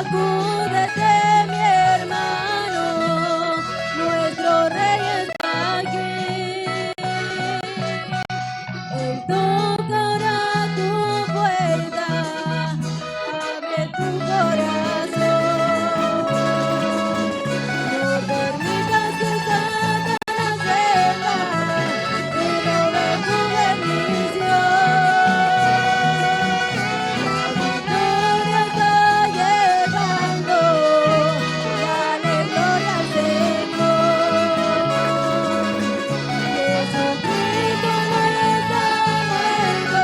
Sacúdete, mi hermano, nuestro rey está aquí. Él tocará tu puerta, abre tu corazón. No permitas que Satanás venga y robe tu bendición. La victoria está llegando, dale gloria al Señor. Jesucristo no está muerto,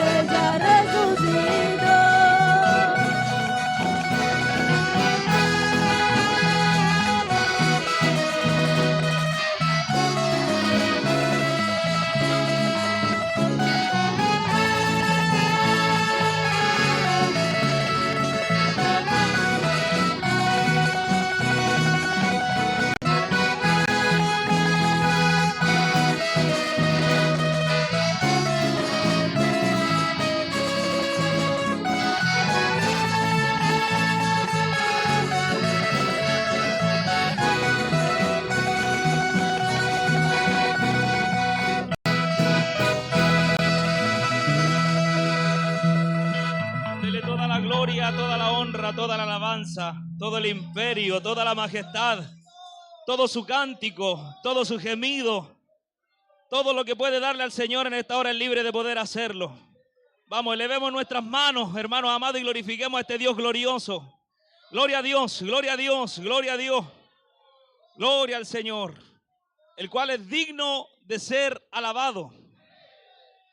Él ya resucitó. Dele toda la gloria, toda la honra, toda la alabanza, todo el imperio, toda la majestad, todo su cántico, todo su gemido, todo lo que puede darle al Señor en esta hora es libre de poder hacerlo. Vamos, elevemos nuestras manos, hermanos amados, y glorifiquemos a este Dios glorioso. Gloria a Dios, gloria a Dios, gloria a Dios. Gloria al Señor, el cual es digno de ser alabado,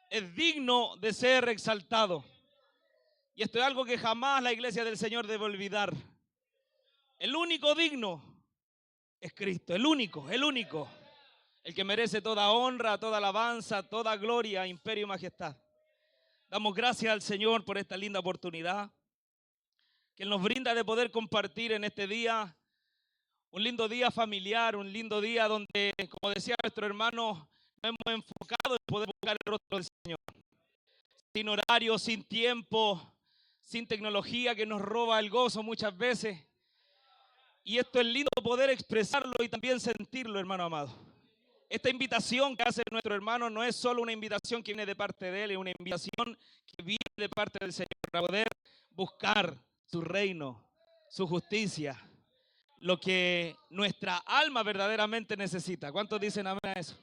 es digno de ser exaltado. Y esto es algo que jamás la iglesia del Señor debe olvidar. El único digno es Cristo, el único, el que merece toda honra, toda alabanza, toda gloria, imperio y majestad. Damos gracias al Señor por esta linda oportunidad que Él nos brinda de poder compartir en este día, un lindo día familiar, un lindo día donde, como decía nuestro hermano, nos hemos enfocado en poder buscar el rostro del Señor. Sin horario, sin tiempo, sin tecnología que nos roba el gozo muchas veces. Y esto es lindo poder expresarlo y también sentirlo, hermano amado. Esta invitación que hace nuestro hermano no es solo una invitación que viene de parte de Él, es una invitación que viene de parte del Señor para poder buscar su reino, su justicia, lo que nuestra alma verdaderamente necesita. ¿Cuántos dicen amén a eso?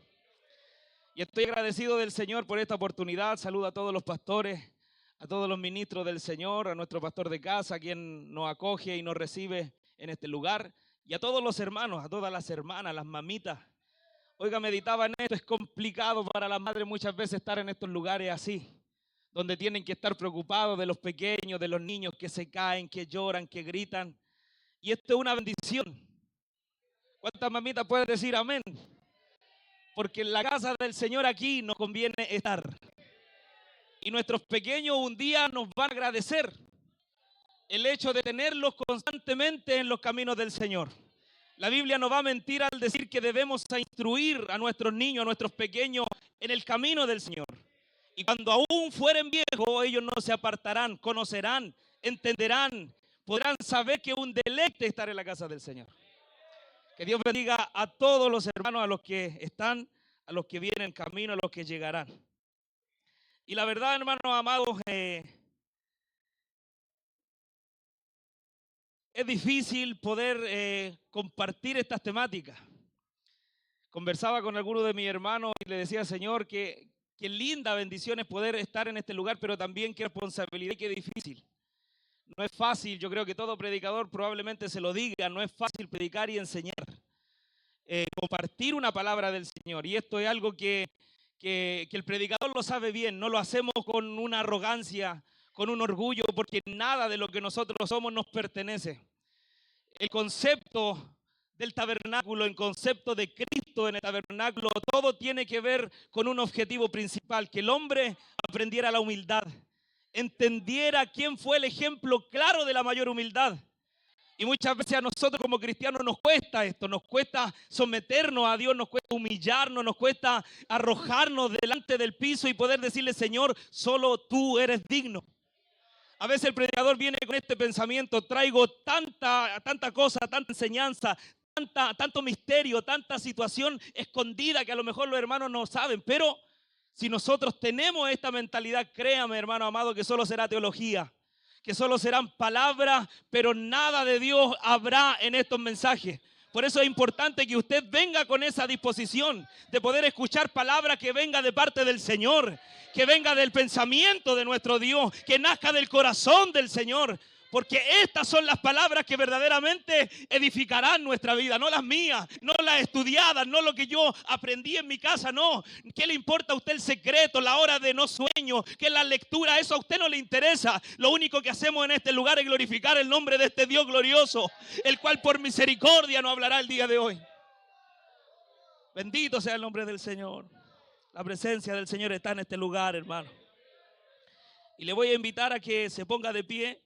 Y estoy agradecido del Señor por esta oportunidad. Saludo a todos los pastores, a todos los ministros del Señor, a nuestro pastor de casa, quien nos acoge y nos recibe en este lugar, y a todos los hermanos, a todas las hermanas, las mamitas. Oiga, meditaba en esto, es complicado para las madres muchas veces estar en estos lugares así, donde tienen que estar preocupados de los pequeños, de los niños que se caen, que lloran, que gritan. Y esto es una bendición. ¿Cuántas mamitas pueden decir amén? Porque en la casa del Señor aquí nos conviene estar. Y nuestros pequeños un día nos van a agradecer el hecho de tenerlos constantemente en los caminos del Señor. La Biblia no va a mentir al decir que debemos instruir a nuestros niños, a nuestros pequeños en el camino del Señor. Y cuando aún fueren viejos, ellos no se apartarán, conocerán, entenderán, podrán saber que es un deleite estar en la casa del Señor. Que Dios bendiga a todos los hermanos, a los que están, a los que vienen en camino, a los que llegarán. Y la verdad, hermanos amados, es difícil poder compartir estas temáticas. Conversaba con alguno de mis hermanos y le decía, Señor, qué linda bendición es poder estar en este lugar, pero también qué responsabilidad y qué difícil. No es fácil, yo creo que todo predicador probablemente se lo diga, no es fácil predicar y enseñar, compartir una palabra del Señor. Y esto es algo que el predicador lo sabe bien, no lo hacemos con una arrogancia, con un orgullo, porque nada de lo que nosotros somos nos pertenece. El concepto del tabernáculo, el concepto de Cristo en el tabernáculo, todo tiene que ver con un objetivo principal, que el hombre aprendiera la humildad, entendiera quién fue el ejemplo claro de la mayor humildad. Y muchas veces a nosotros como cristianos nos cuesta esto, nos cuesta someternos a Dios, nos cuesta humillarnos, nos cuesta arrojarnos delante del piso y poder decirle, Señor, solo tú eres digno. A veces el predicador viene con este pensamiento, traigo tanta cosa, tanta enseñanza, tanto misterio, tanta situación escondida que a lo mejor los hermanos no saben, pero si nosotros tenemos esta mentalidad, créame, hermano amado, que solo será teología, que solo serán palabras, pero nada de Dios habrá en estos mensajes. Por eso es importante que usted venga con esa disposición de poder escuchar palabras que venga de parte del Señor, que venga del pensamiento de nuestro Dios, que nazca del corazón del Señor. Porque estas son las palabras que verdaderamente edificarán nuestra vida, no las mías, no las estudiadas, no lo que yo aprendí en mi casa, no. ¿Qué le importa a usted el secreto, la hora de no sueño, que la lectura, eso a usted no le interesa? Lo único que hacemos en este lugar es glorificar el nombre de este Dios glorioso, el cual por misericordia nos hablará el día de hoy. Bendito sea el nombre del Señor. La presencia del Señor está en este lugar, hermano. Y le voy a invitar a que se ponga de pie.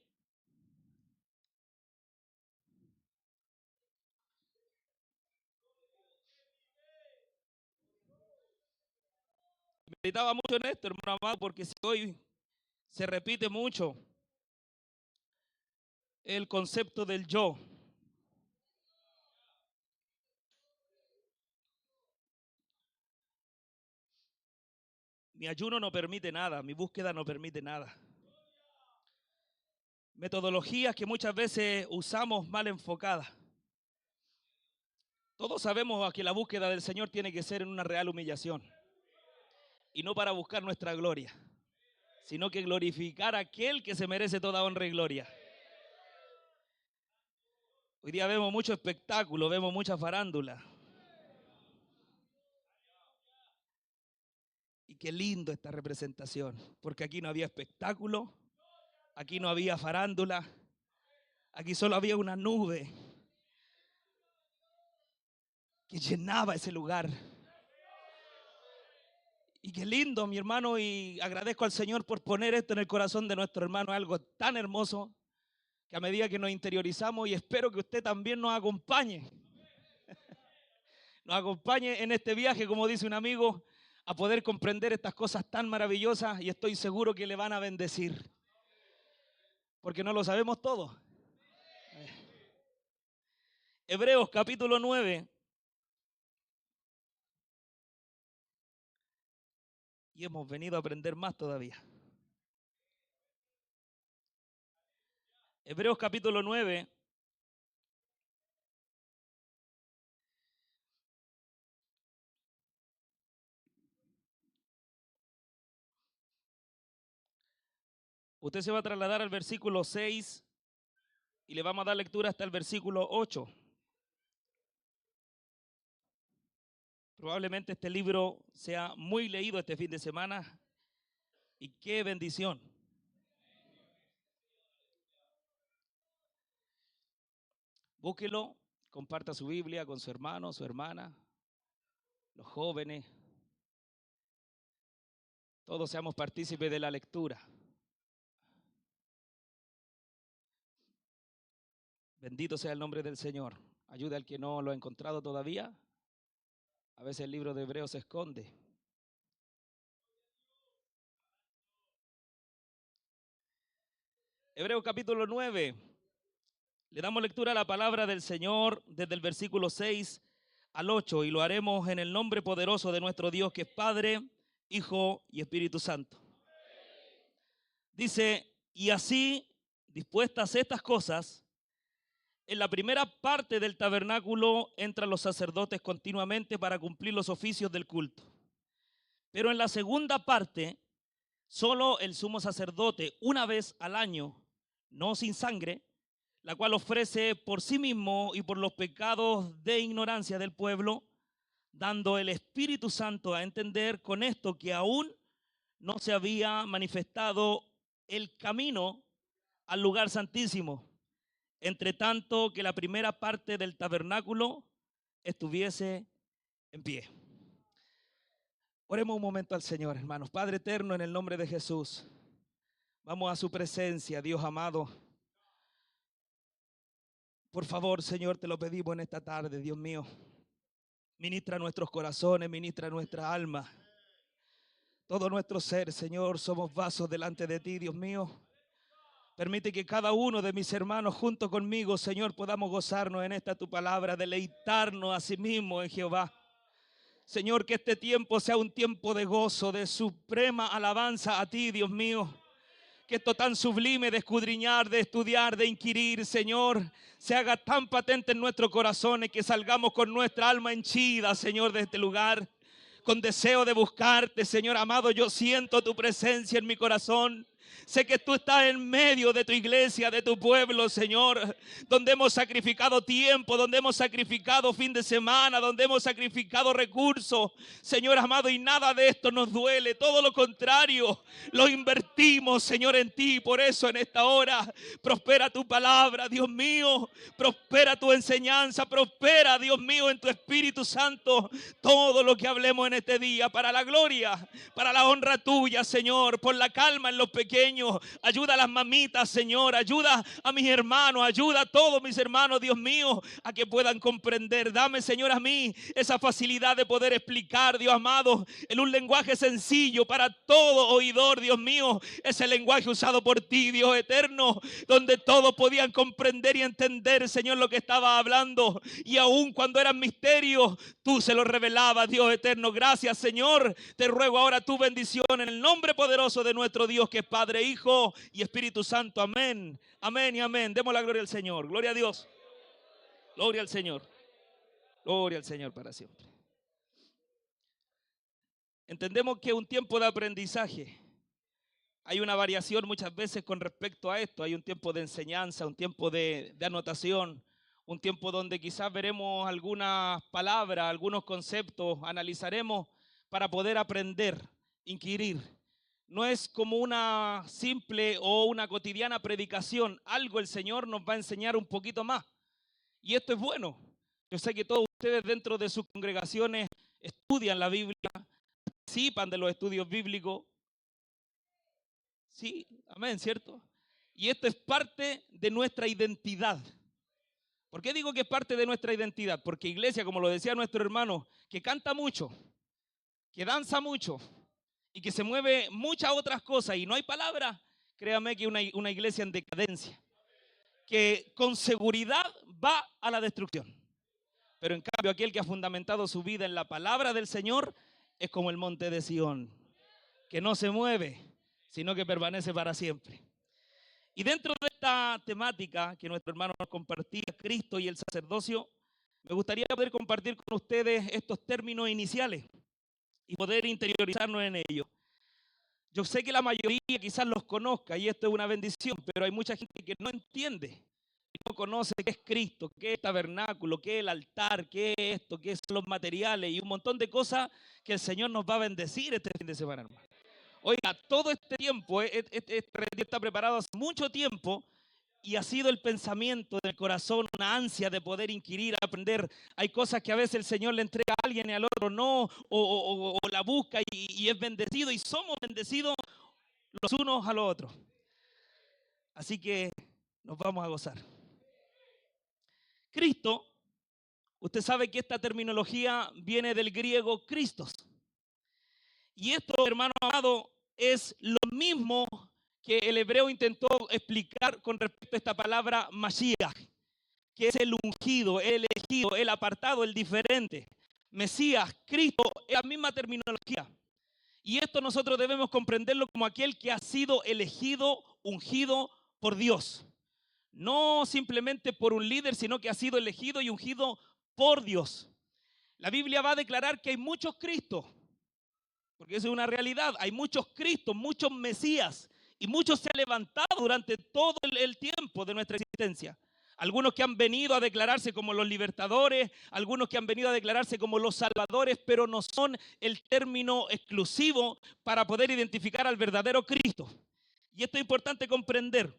Meditaba mucho en esto, hermano amado, porque si hoy se repite mucho el concepto del yo. Mi ayuno no permite nada, mi búsqueda no permite nada. Metodologías que muchas veces usamos mal enfocadas. Todos sabemos que la búsqueda del Señor tiene que ser en una real humillación. Y no para buscar nuestra gloria, sino que glorificar a aquel que se merece toda honra y gloria. Hoy día vemos mucho espectáculo, vemos mucha farándula. Y qué lindo esta representación, porque aquí no había espectáculo, aquí no había farándula, aquí solo había una nube que llenaba ese lugar. Y qué lindo, mi hermano, y agradezco al Señor por poner esto en el corazón de nuestro hermano, algo tan hermoso, que a medida que nos interiorizamos, y espero que usted también nos acompañe en este viaje, como dice un amigo, a poder comprender estas cosas tan maravillosas, y estoy seguro que le van a bendecir, porque no lo sabemos todo. Hebreos capítulo 9. Y hemos venido a aprender más todavía. Hebreos capítulo 9. Usted se va a trasladar al versículo 6 y le vamos a dar lectura hasta el versículo 8. Probablemente este libro sea muy leído este fin de semana y qué bendición. Búsquelo, comparta su Biblia con su hermano, su hermana, los jóvenes. Todos seamos partícipes de la lectura. Bendito sea el nombre del Señor. Ayude al que no lo ha encontrado todavía. A veces el libro de Hebreos se esconde. Hebreos capítulo 9. Le damos lectura a la palabra del Señor desde el versículo 6 al 8 y lo haremos en el nombre poderoso de nuestro Dios, que es Padre, Hijo y Espíritu Santo. Dice, y así, dispuestas estas cosas, en la primera parte del tabernáculo entran los sacerdotes continuamente para cumplir los oficios del culto. Pero en la segunda parte, solo el sumo sacerdote, una vez al año, no sin sangre, la cual ofrece por sí mismo y por los pecados de ignorancia del pueblo, dando el Espíritu Santo a entender con esto que aún no se había manifestado el camino al lugar santísimo, entre tanto que la primera parte del tabernáculo estuviese en pie. Oremos un momento al Señor, hermanos. Padre eterno, en el nombre de Jesús, vamos a su presencia, Dios amado. Por favor, Señor, te lo pedimos en esta tarde, Dios mío. Ministra nuestros corazones, ministra nuestra alma. Todo nuestro ser, Señor, somos vasos delante de ti, Dios mío, Permite que cada uno de mis hermanos junto conmigo, Señor, podamos gozarnos en esta tu palabra, deleitarnos a sí mismo en Jehová. Señor, que este tiempo sea un tiempo de gozo, de suprema alabanza a ti, Dios mío. Que esto tan sublime de escudriñar, de estudiar, de inquirir, Señor, se haga tan patente en nuestros corazones que salgamos con nuestra alma henchida, Señor, de este lugar, con deseo de buscarte, Señor amado. Yo siento tu presencia en mi corazón. Sé que tú estás en medio de tu iglesia, de tu pueblo, Señor, donde hemos sacrificado tiempo, donde hemos sacrificado fin de semana, donde hemos sacrificado recursos, Señor amado, y nada de esto nos duele. Todo lo contrario, lo invertimos, Señor, en ti. Por eso en esta hora, prospera tu palabra, Dios mío, prospera tu enseñanza, prospera, Dios mío, en tu Espíritu Santo, todo lo que hablemos en este día, para la gloria, para la honra tuya, Señor. Por la calma en los pequeños, ayuda a las mamitas, Señor, ayuda a mis hermanos, ayuda a todos mis hermanos, Dios mío, a que puedan comprender. Dame, Señor, a mí esa facilidad de poder explicar, Dios amado, en un lenguaje sencillo para todo oidor, Dios mío, ese lenguaje usado por ti, Dios eterno, donde todos podían comprender y entender, Señor, lo que estaba hablando, y aun cuando eran misterios, tú se lo revelabas, Dios eterno. Gracias, Señor. Te ruego ahora tu bendición en el nombre poderoso de nuestro Dios, que es Padre, Hijo y Espíritu Santo. Amén, amén y amén. Demos la gloria al Señor. Gloria a Dios. Gloria al Señor. Gloria al Señor para siempre. Entendemos que es un tiempo de aprendizaje. Hay una variación muchas veces con respecto a esto. Hay un tiempo de enseñanza, un tiempo de anotación, un tiempo donde quizás veremos algunas palabras, algunos conceptos, analizaremos para poder aprender, inquirir. No es como una simple o una cotidiana predicación. Algo el Señor nos va a enseñar un poquito más. Y esto es bueno. Yo sé que todos ustedes dentro de sus congregaciones estudian la Biblia, participan de los estudios bíblicos. Sí, amén, ¿cierto? Y esto es parte de nuestra identidad. ¿Por qué digo que es parte de nuestra identidad? Porque iglesia, como lo decía nuestro hermano, que canta mucho, que danza mucho y que se mueve muchas otras cosas y no hay palabra, créame que una iglesia en decadencia, que con seguridad va a la destrucción. Pero en cambio aquel que ha fundamentado su vida en la palabra del Señor es como el monte de Sión, que no se mueve, sino que permanece para siempre. Y dentro de esta temática que nuestro hermano nos compartía, Cristo y el sacerdocio, me gustaría poder compartir con ustedes estos términos iniciales y poder interiorizarnos en ellos. Yo sé que la mayoría quizás los conozca y esto es una bendición, pero hay mucha gente que no entiende, no conoce qué es Cristo, qué es el tabernáculo, qué es el altar, qué es esto, qué son los materiales y un montón de cosas que el Señor nos va a bendecir este fin de semana, hermano. Oiga, todo este tiempo, este retiro está preparado hace mucho tiempo y ha sido el pensamiento del corazón, una ansia de poder inquirir, aprender. Hay cosas que a veces el Señor le entrega a alguien y al otro no, o la busca y es bendecido y somos bendecidos los unos a los otros. Así que nos vamos a gozar. Cristo, usted sabe que esta terminología viene del griego Christos. Y esto, hermano amado, es lo mismo que el hebreo intentó explicar con respecto a esta palabra Mashiach, que es el ungido, el elegido, el apartado, el diferente. Mesías, Cristo, es la misma terminología. Y esto nosotros debemos comprenderlo como aquel que ha sido elegido, ungido por Dios. No simplemente por un líder, sino que ha sido elegido y ungido por Dios. La Biblia va a declarar que hay muchos Cristos. Porque eso es una realidad. Hay muchos Cristos, muchos Mesías y muchos se han levantado durante todo el tiempo de nuestra existencia. Algunos que han venido a declararse como los libertadores, algunos que han venido a declararse como los salvadores, pero no son el término exclusivo para poder identificar al verdadero Cristo. Y esto es importante comprender.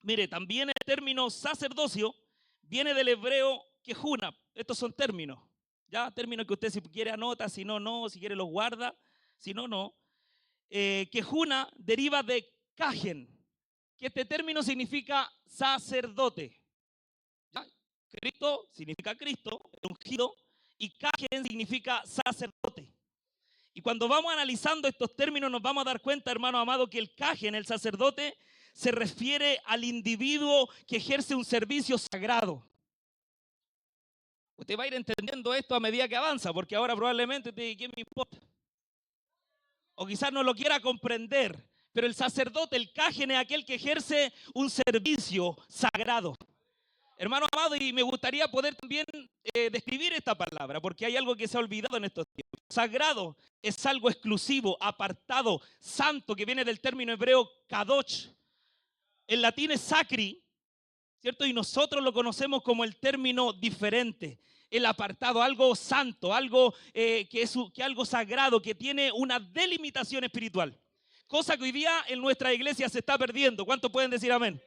Mire, también el término sacerdocio viene del hebreo kehuna. Estos son términos, ya términos que usted si quiere anota, si no, no, si quiere los guarda. Si no, no. Kehuna deriva de kajen, que este término significa sacerdote. ¿Ya? Cristo significa Cristo, el ungido, y kajen significa sacerdote. Y cuando vamos analizando estos términos nos vamos a dar cuenta, hermano amado, que el kajen, el sacerdote, se refiere al individuo que ejerce un servicio sagrado. Usted va a ir entendiendo esto a medida que avanza, porque ahora probablemente usted diga, ¿qué me importa? O quizás no lo quiera comprender, pero el sacerdote, el cágen, es aquel que ejerce un servicio sagrado. Hermano amado, y me gustaría poder también describir esta palabra, porque hay algo que se ha olvidado en estos tiempos. Sagrado es algo exclusivo, apartado, santo, que viene del término hebreo kadosh. En latín es sacri, ¿cierto? Y nosotros lo conocemos como el término diferente, el apartado, algo santo, algo que algo sagrado, que tiene una delimitación espiritual. Cosa que hoy día en nuestra iglesia se está perdiendo. ¿Cuántos pueden decir amén?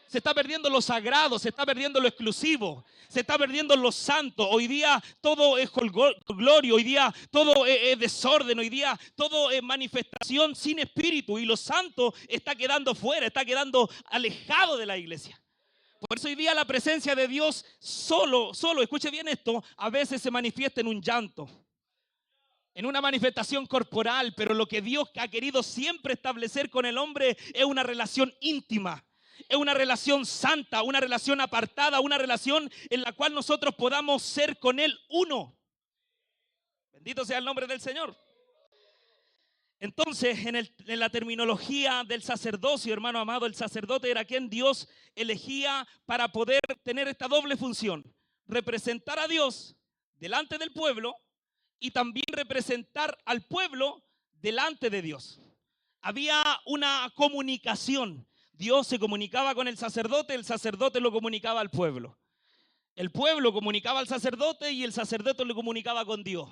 Se está perdiendo lo sagrado, se está perdiendo lo exclusivo, se está perdiendo lo santo. Hoy día todo es gloria, hoy día todo es desorden, hoy día todo es manifestación sin espíritu. Y lo santo está quedando fuera, está quedando alejado de la iglesia. Por eso hoy día la presencia de Dios solo, escuche bien esto, a veces se manifiesta en un llanto, en una manifestación corporal, pero lo que Dios ha querido siempre establecer con el hombre es una relación íntima. Es una relación santa, una relación apartada, una relación en la cual nosotros podamos ser con Él uno. Bendito sea el nombre del Señor. Entonces, en la terminología del sacerdocio, hermano amado, el sacerdote era quien Dios elegía para poder tener esta doble función: representar a Dios delante del pueblo y también representar al pueblo delante de Dios. Había una comunicación. Dios se comunicaba con el sacerdote lo comunicaba al pueblo. El pueblo comunicaba al sacerdote y el sacerdote lo comunicaba con Dios.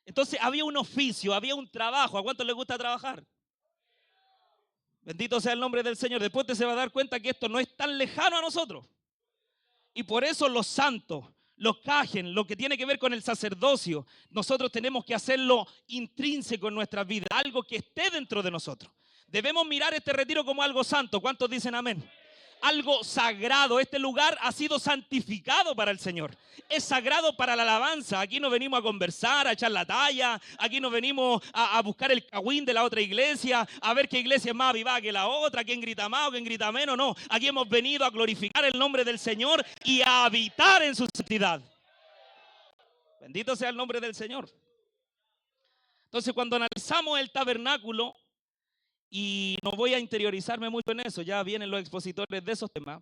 Entonces había un oficio, había un trabajo. ¿A cuántos les gusta trabajar? Bendito sea el nombre del Señor. Después usted se va a dar cuenta que esto no es tan lejano a nosotros. Y por eso los santos, los cágen, lo que tiene que ver con el sacerdocio, nosotros tenemos que hacerlo intrínseco en nuestra vida, algo que esté dentro de nosotros. Debemos mirar este retiro como algo santo. ¿Cuántos dicen amén? Algo sagrado. Este lugar ha sido santificado para el Señor. Es sagrado para la alabanza. Aquí no venimos a conversar, a echar la talla. Aquí no venimos a buscar el cagüín de la otra iglesia, a ver qué iglesia es más avivada que la otra, quién grita más o quién grita menos. No, aquí hemos venido a glorificar el nombre del Señor y a habitar en su santidad. Bendito sea el nombre del Señor. Entonces, cuando analizamos el tabernáculo, y no voy a interiorizarme mucho en eso, ya vienen los expositores de esos temas,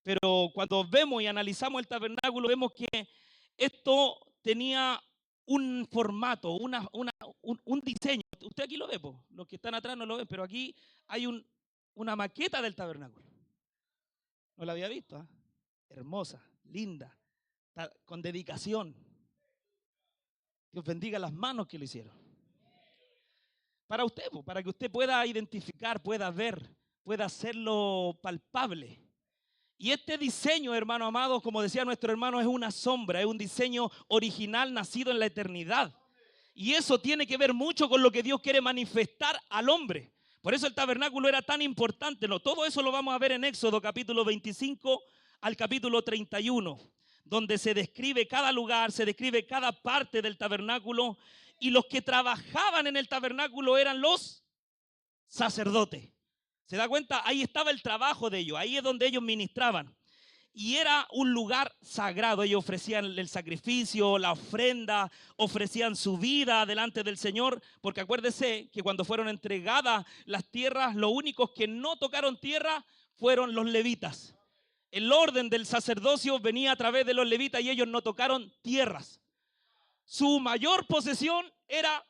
pero cuando vemos y analizamos el tabernáculo, vemos que esto tenía un formato, un diseño. Usted aquí lo ve, po. Los que están atrás no lo ven, pero aquí hay una maqueta del tabernáculo. No la había visto, ¿eh? Hermosa, linda, con dedicación. Dios bendiga las manos que lo hicieron. Para usted, para que usted pueda identificar, pueda ver, pueda hacerlo palpable. Y este diseño, hermano amado, como decía nuestro hermano, es una sombra, es un diseño original nacido en la eternidad. Y eso tiene que ver mucho con lo que Dios quiere manifestar al hombre. Por eso el tabernáculo era tan importante. ¿No? Todo eso lo vamos a ver en Éxodo capítulo 25 al capítulo 31, donde se describe cada lugar, se describe cada parte del tabernáculo. Y los que trabajaban en el tabernáculo eran los sacerdotes. ¿Se da cuenta? Ahí estaba el trabajo de ellos. Ahí es donde ellos ministraban. Y era un lugar sagrado. Ellos ofrecían el sacrificio, la ofrenda, ofrecían su vida delante del Señor. Porque acuérdese que cuando fueron entregadas las tierras, los únicos que no tocaron tierra fueron los levitas. El orden del sacerdocio venía a través de los levitas y ellos no tocaron tierras. Su mayor posesión era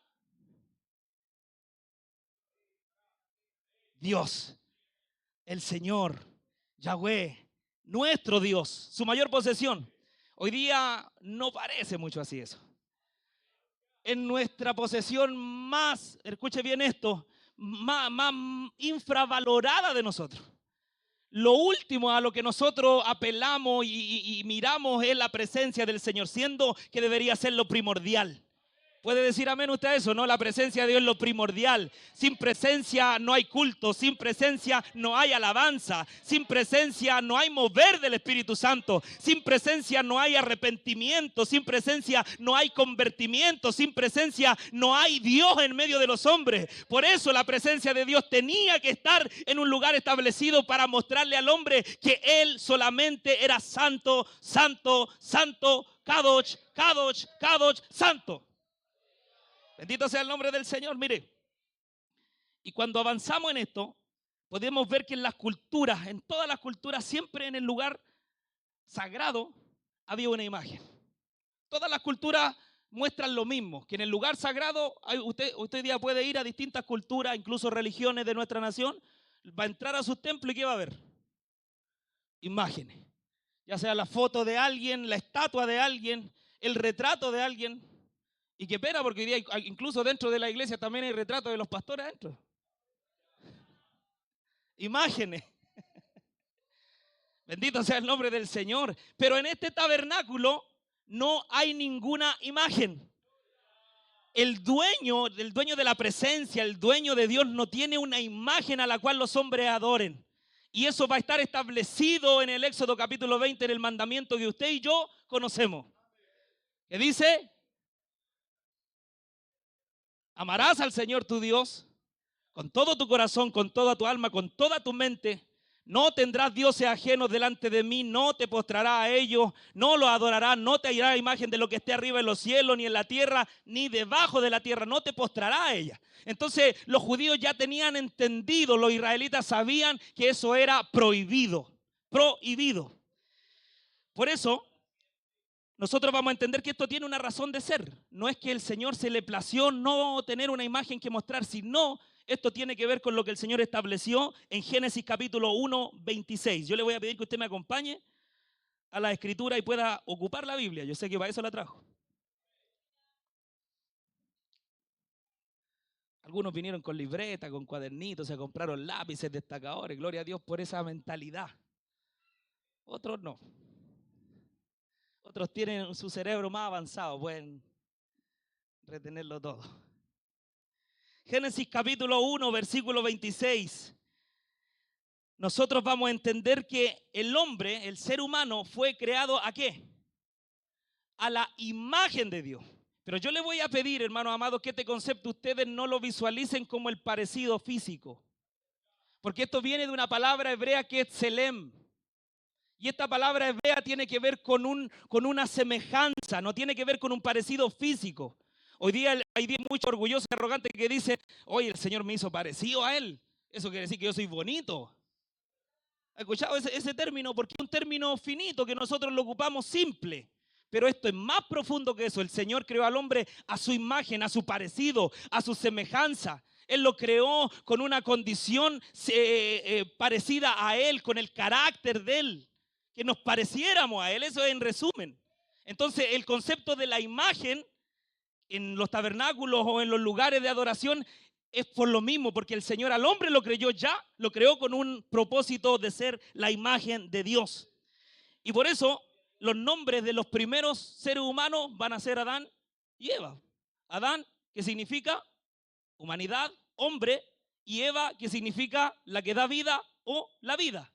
Dios, el Señor, Yahweh, nuestro Dios, su mayor posesión. Hoy día no parece mucho así eso. En nuestra posesión más, escuche bien esto, más infravalorada de nosotros. Lo último a lo que nosotros apelamos y miramos es la presencia del Señor, siendo que debería ser lo primordial. ¿Puede decir amén usted a eso? No, la presencia de Dios es lo primordial. Sin presencia no hay culto, sin presencia no hay alabanza, sin presencia no hay mover del Espíritu Santo, sin presencia no hay arrepentimiento, sin presencia no hay convertimiento, sin presencia no hay Dios en medio de los hombres. Por eso la presencia de Dios tenía que estar en un lugar establecido para mostrarle al hombre que Él solamente era santo, santo, santo, Kadosh, Kadosh, Kadosh, santo. Bendito sea el nombre del Señor, mire. Y cuando avanzamos en esto, podemos ver que en las culturas, en todas las culturas, siempre en el lugar sagrado había una imagen. Todas las culturas muestran lo mismo, que en el lugar sagrado, usted hoy día puede ir a distintas culturas, incluso religiones de nuestra nación, va a entrar a sus templos y ¿qué va a ver? Imágenes. Ya sea la foto de alguien, la estatua de alguien, el retrato de alguien. Y qué pena, porque hoy día incluso dentro de la iglesia también hay retratos de los pastores adentro. Imágenes. Bendito sea el nombre del Señor. Pero en este tabernáculo no hay ninguna imagen. El dueño de la presencia, el dueño de Dios no tiene una imagen a la cual los hombres adoren. Y eso va a estar establecido en el Éxodo capítulo 20, en el mandamiento que usted y yo conocemos. Que dice: amarás al Señor tu Dios con todo tu corazón, con toda tu alma, con toda tu mente. No tendrás dioses ajenos delante de mí, no te postrarás a ellos, no los adorarás, no te harás imagen de lo que esté arriba en los cielos, ni en la tierra, ni debajo de la tierra, no te postrarás a ella. Entonces los judíos ya tenían entendido, los israelitas sabían que eso era prohibido, prohibido. Por eso nosotros vamos a entender que esto tiene una razón de ser. No es que el Señor se le plació no tener una imagen que mostrar, sino esto tiene que ver con lo que el Señor estableció en Génesis capítulo 1, 26. Yo le voy a pedir que usted me acompañe a la escritura y pueda ocupar la Biblia. Yo sé que para eso la trajo. Algunos vinieron con libreta, con cuadernitos, se compraron lápices, destacadores. Gloria a Dios por esa mentalidad. Otros no. Otros tienen su cerebro más avanzado, pueden retenerlo todo. Génesis capítulo 1, versículo 26. Nosotros vamos a entender que el hombre, el ser humano, fue creado ¿a qué? A la imagen de Dios. Pero yo le voy a pedir, hermanos amados, que este concepto ustedes no lo visualicen como el parecido físico. Porque esto viene de una palabra hebrea que es tselem. Y esta palabra hebrea tiene que ver con una semejanza, no tiene que ver con un parecido físico. Hoy día hay muchos orgullosos y arrogantes que dicen: oye, el Señor me hizo parecido a Él. Eso quiere decir que yo soy bonito. ¿Ha escuchado ese término? Porque es un término finito que nosotros lo ocupamos simple. Pero esto es más profundo que eso. El Señor creó al hombre a su imagen, a su parecido, a su semejanza. Él lo creó con una condición parecida a Él, con el carácter de Él. Que nos pareciéramos a Él, eso es en resumen. Entonces el concepto de la imagen en los tabernáculos o en los lugares de adoración es por lo mismo, porque el Señor al hombre lo creó con un propósito de ser la imagen de Dios. Y por eso los nombres de los primeros seres humanos van a ser Adán y Eva. Adán, que significa humanidad, hombre, y Eva, que significa la que da vida o la vida.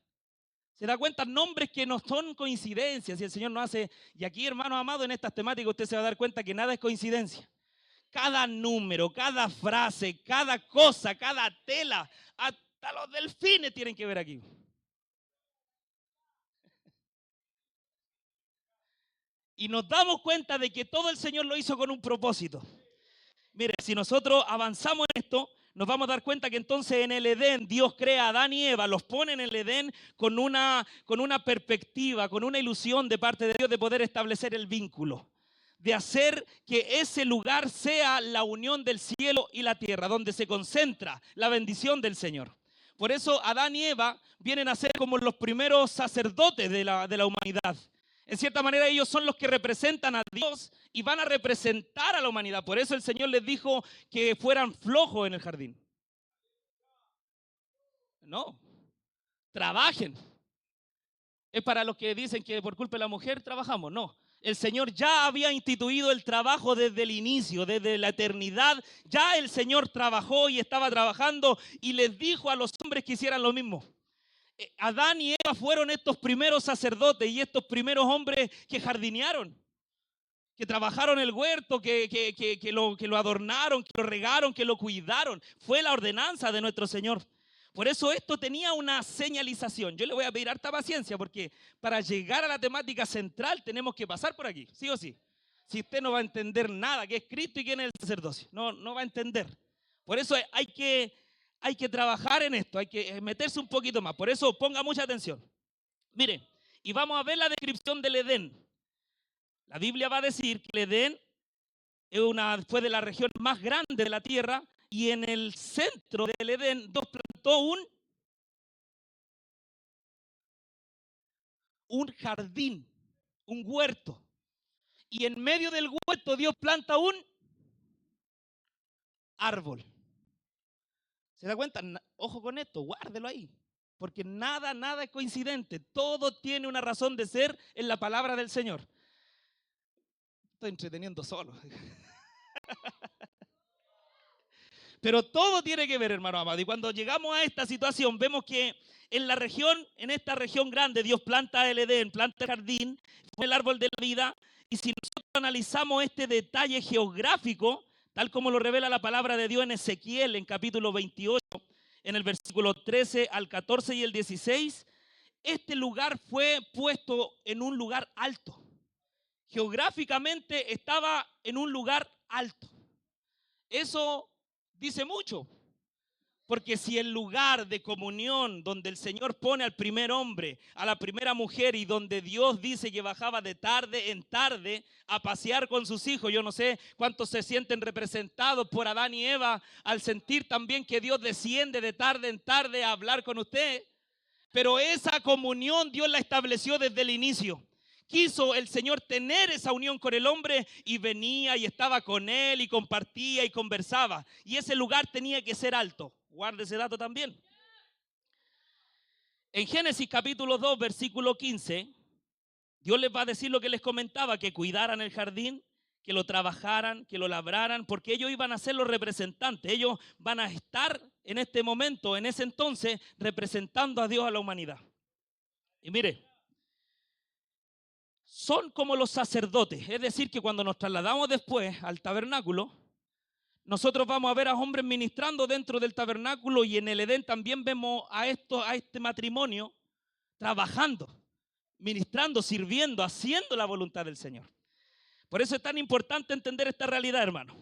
¿Se da cuenta? Nombres que no son coincidencias y el Señor nos hace. Y aquí, hermanos amados, en estas temáticas usted se va a dar cuenta que nada es coincidencia. Cada número, cada frase, cada cosa, cada tela, hasta los delfines tienen que ver aquí. Y nos damos cuenta de que todo el Señor lo hizo con un propósito. Mire, si nosotros avanzamos en esto, nos vamos a dar cuenta que entonces en el Edén Dios crea a Adán y Eva, los pone en el Edén con una perspectiva, con una ilusión de parte de Dios de poder establecer el vínculo, de hacer que ese lugar sea la unión del cielo y la tierra, donde se concentra la bendición del Señor. Por eso Adán y Eva vienen a ser como los primeros sacerdotes de la humanidad. En cierta manera ellos son los que representan a Dios y van a representar a la humanidad. Por eso el Señor les dijo que fueran flojos en el jardín. No, trabajen. Es para los que dicen que por culpa de la mujer trabajamos. No, El Señor ya había instituido el trabajo desde el inicio, desde la eternidad. Ya el Señor trabajó y estaba trabajando y les dijo a los hombres que hicieran lo mismo. Adán y Eva fueron estos primeros sacerdotes y estos primeros hombres que jardinearon, que trabajaron el huerto, que lo adornaron, que lo regaron, que lo cuidaron. Fue la ordenanza de nuestro Señor. Por eso esto tenía una señalización. Yo le voy a pedir harta paciencia porque para llegar a la temática central tenemos que pasar por aquí, sí o sí. Si usted no va a entender nada, qué es Cristo y quién es el sacerdocio, no va a entender. Por eso hay que trabajar en esto, hay que meterse un poquito más. Por eso ponga mucha atención. Mire, y vamos a ver la descripción del Edén. La Biblia va a decir que el Edén fue de las regiones más grandes de la tierra y en el centro del Edén Dios plantó un jardín, un huerto. Y en medio del huerto Dios planta un árbol. ¿Se da cuenta? Ojo con esto, guárdelo ahí. Porque nada es coincidente. Todo tiene una razón de ser en la palabra del Señor. Estoy entreteniendo solo. Pero todo tiene que ver, hermano amado. Y cuando llegamos a esta situación, vemos que en esta región grande, Dios planta el Edén, planta el jardín, el árbol de la vida. Y si nosotros analizamos este detalle geográfico, tal como lo revela la palabra de Dios en Ezequiel, en capítulo 28, en el versículo 13 al 14 y el 16, este lugar fue puesto en un lugar alto. Geográficamente estaba en un lugar alto. Eso dice mucho, porque si el lugar de comunión donde el Señor pone al primer hombre, a la primera mujer y donde Dios dice que bajaba de tarde en tarde a pasear con sus hijos, yo no sé cuántos se sienten representados por Adán y Eva al sentir también que Dios desciende de tarde en tarde a hablar con usted, pero esa comunión Dios la estableció desde el inicio. Quiso el Señor tener esa unión con el hombre y venía y estaba con él y compartía y conversaba. Y ese lugar tenía que ser alto. Guarde ese dato también. En Génesis capítulo 2, versículo 15, Dios les va a decir lo que les comentaba, que cuidaran el jardín, que lo trabajaran, que lo labraran, porque ellos iban a ser los representantes. Ellos van a estar en este momento, en ese entonces, representando a Dios a la humanidad. Y mire, son como los sacerdotes, es decir, que cuando nos trasladamos después al tabernáculo, nosotros vamos a ver a hombres ministrando dentro del tabernáculo y en el Edén también vemos a este matrimonio trabajando, ministrando, sirviendo, haciendo la voluntad del Señor. Por eso es tan importante entender esta realidad, hermano.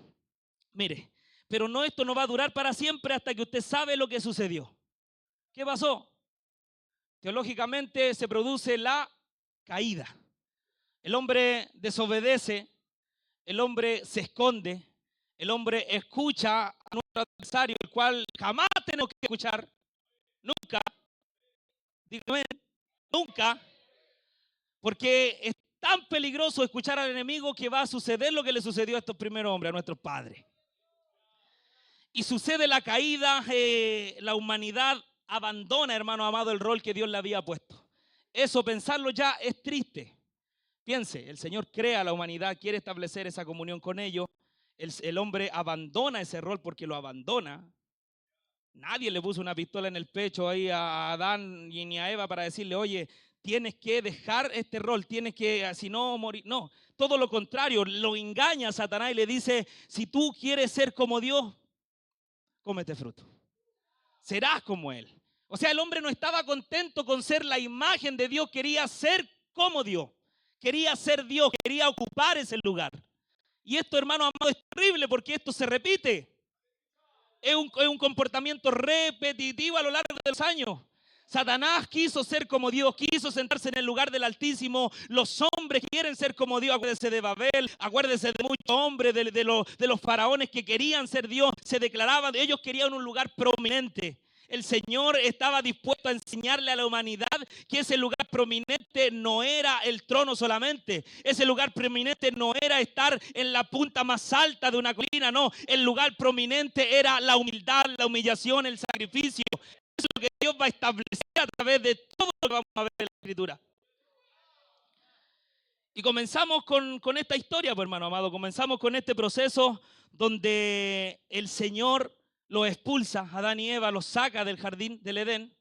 Mire, pero esto no va a durar para siempre hasta que usted sabe lo que sucedió. ¿Qué pasó? Teológicamente se produce la caída. El hombre desobedece, el hombre se esconde, el hombre escucha a nuestro adversario, el cual jamás tenemos que escuchar, nunca, dígame, nunca, porque es tan peligroso escuchar al enemigo que va a suceder lo que le sucedió a estos primeros hombres, a nuestros padres. Y sucede la caída, la humanidad abandona, hermano amado, el rol que Dios le había puesto. Eso, pensarlo ya es triste. Piense, el Señor crea a la humanidad, quiere establecer esa comunión con ellos. El hombre abandona ese rol porque lo abandona. Nadie le puso una pistola en el pecho ahí a Adán ni a Eva para decirle, oye, tienes que dejar este rol, tienes que, si no, morir. No, todo lo contrario, lo engaña a Satanás y le dice, si tú quieres ser como Dios, cómete fruto. Serás como Él. O sea, el hombre no estaba contento con ser la imagen de Dios, quería ser como Dios. Quería ser Dios, quería ocupar ese lugar. Y esto, hermano amado, es terrible porque esto se repite. Es un comportamiento repetitivo a lo largo de los años. Satanás quiso ser como Dios, quiso sentarse en el lugar del Altísimo. Los hombres quieren ser como Dios. Acuérdense de Babel, acuérdense de muchos hombres, de los faraones que querían ser Dios. Se declaraban, ellos querían un lugar prominente. El Señor estaba dispuesto a enseñarle a la humanidad que ese lugar prominente no era el trono solamente. Ese lugar prominente no era estar en la punta más alta de una colina, no. El lugar prominente era la humildad, la humillación, el sacrificio. Eso es lo que Dios va a establecer a través de todo lo que vamos a ver en la Escritura. Y comenzamos con esta historia, pues, hermano amado. Comenzamos con este proceso donde el Señor los expulsa, Adán y Eva los saca del jardín del Edén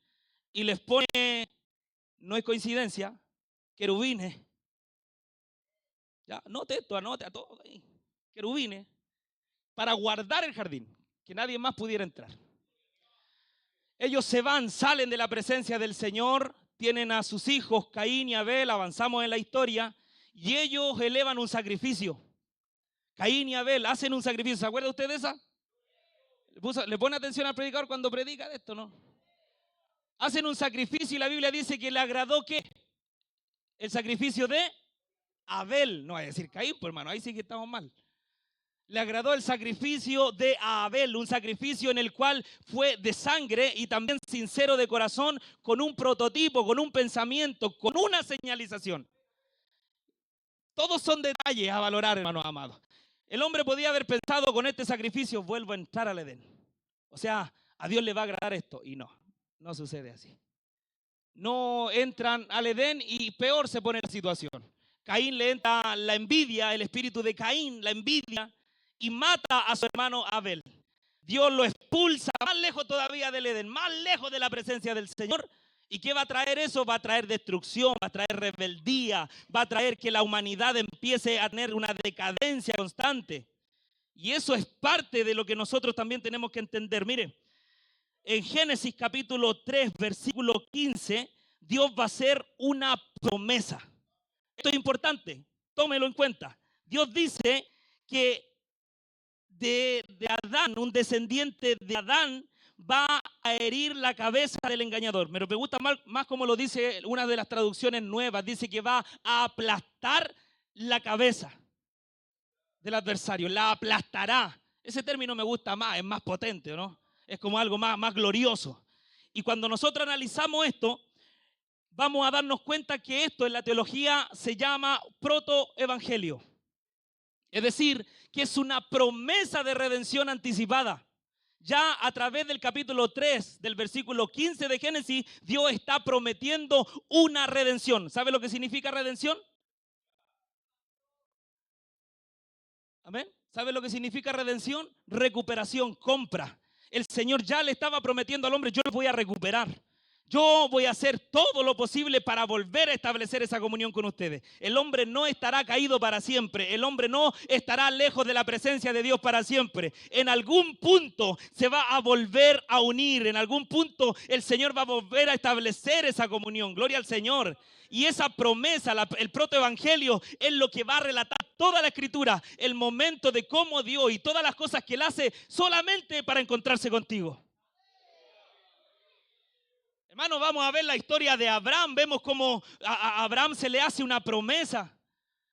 y les pone, no es coincidencia, querubines. Ya, anote esto, anote a todos ahí. Querubines para guardar el jardín, que nadie más pudiera entrar. Ellos se van, salen de la presencia del Señor, tienen a sus hijos Caín y Abel, avanzamos en la historia, y ellos elevan un sacrificio. Caín y Abel hacen un sacrificio. ¿Se acuerda usted de esa? ¿Le pone atención al predicador cuando predica de esto, no? Hacen un sacrificio y la Biblia dice que le agradó ¿qué? El sacrificio de Abel. No va a decir Caín, pues hermano, ahí sí que estamos mal. Le agradó el sacrificio de Abel, un sacrificio en el cual fue de sangre y también sincero de corazón, con un prototipo, con un pensamiento, con una señalización. Todos son detalles a valorar, hermanos amados. El hombre podía haber pensado, con este sacrificio vuelvo a entrar al Edén. O sea, a Dios le va a agradar esto. Y no, no sucede así. No entran al Edén y peor se pone la situación. Caín le entra la envidia, el espíritu de Caín, la envidia, y mata a su hermano Abel. Dios lo expulsa más lejos todavía del Edén, más lejos de la presencia del Señor. ¿Y qué va a traer eso? Va a traer destrucción, va a traer rebeldía, va a traer que la humanidad empiece a tener una decadencia constante. Y eso es parte de lo que nosotros también tenemos que entender. Mire, en Génesis capítulo 3, versículo 15, Dios va a hacer una promesa. Esto es importante, tómelo en cuenta. Dios dice que de Adán, un descendiente de Adán, va a herir la cabeza del engañador. Pero me gusta más como lo dice una de las traducciones nuevas. Dice que va a aplastar la cabeza del adversario. La aplastará. Ese término me gusta más, es más potente, ¿no? Es como algo más glorioso. Y cuando nosotros analizamos esto, vamos a darnos cuenta que esto en la teología se llama protoevangelio. Es decir, que es una promesa de redención anticipada. Ya a través del capítulo 3, del versículo 15 de Génesis, Dios está prometiendo una redención. ¿Sabe lo que significa redención? ¿Amén? ¿Sabe lo que significa redención? Recuperación, compra. El Señor ya le estaba prometiendo al hombre, yo lo voy a recuperar. Yo voy a hacer todo lo posible para volver a establecer esa comunión con ustedes. El hombre no estará caído para siempre. El hombre no estará lejos de la presencia de Dios para siempre. En algún punto se va a volver a unir. En algún punto el Señor va a volver a establecer esa comunión. Gloria al Señor. Y esa promesa, el protoevangelio, es lo que va a relatar toda la escritura. El momento de cómo Dios y todas las cosas que Él hace solamente para encontrarse contigo. Hermano, vamos a ver la historia de Abraham. Vemos cómo a Abraham se le hace una promesa.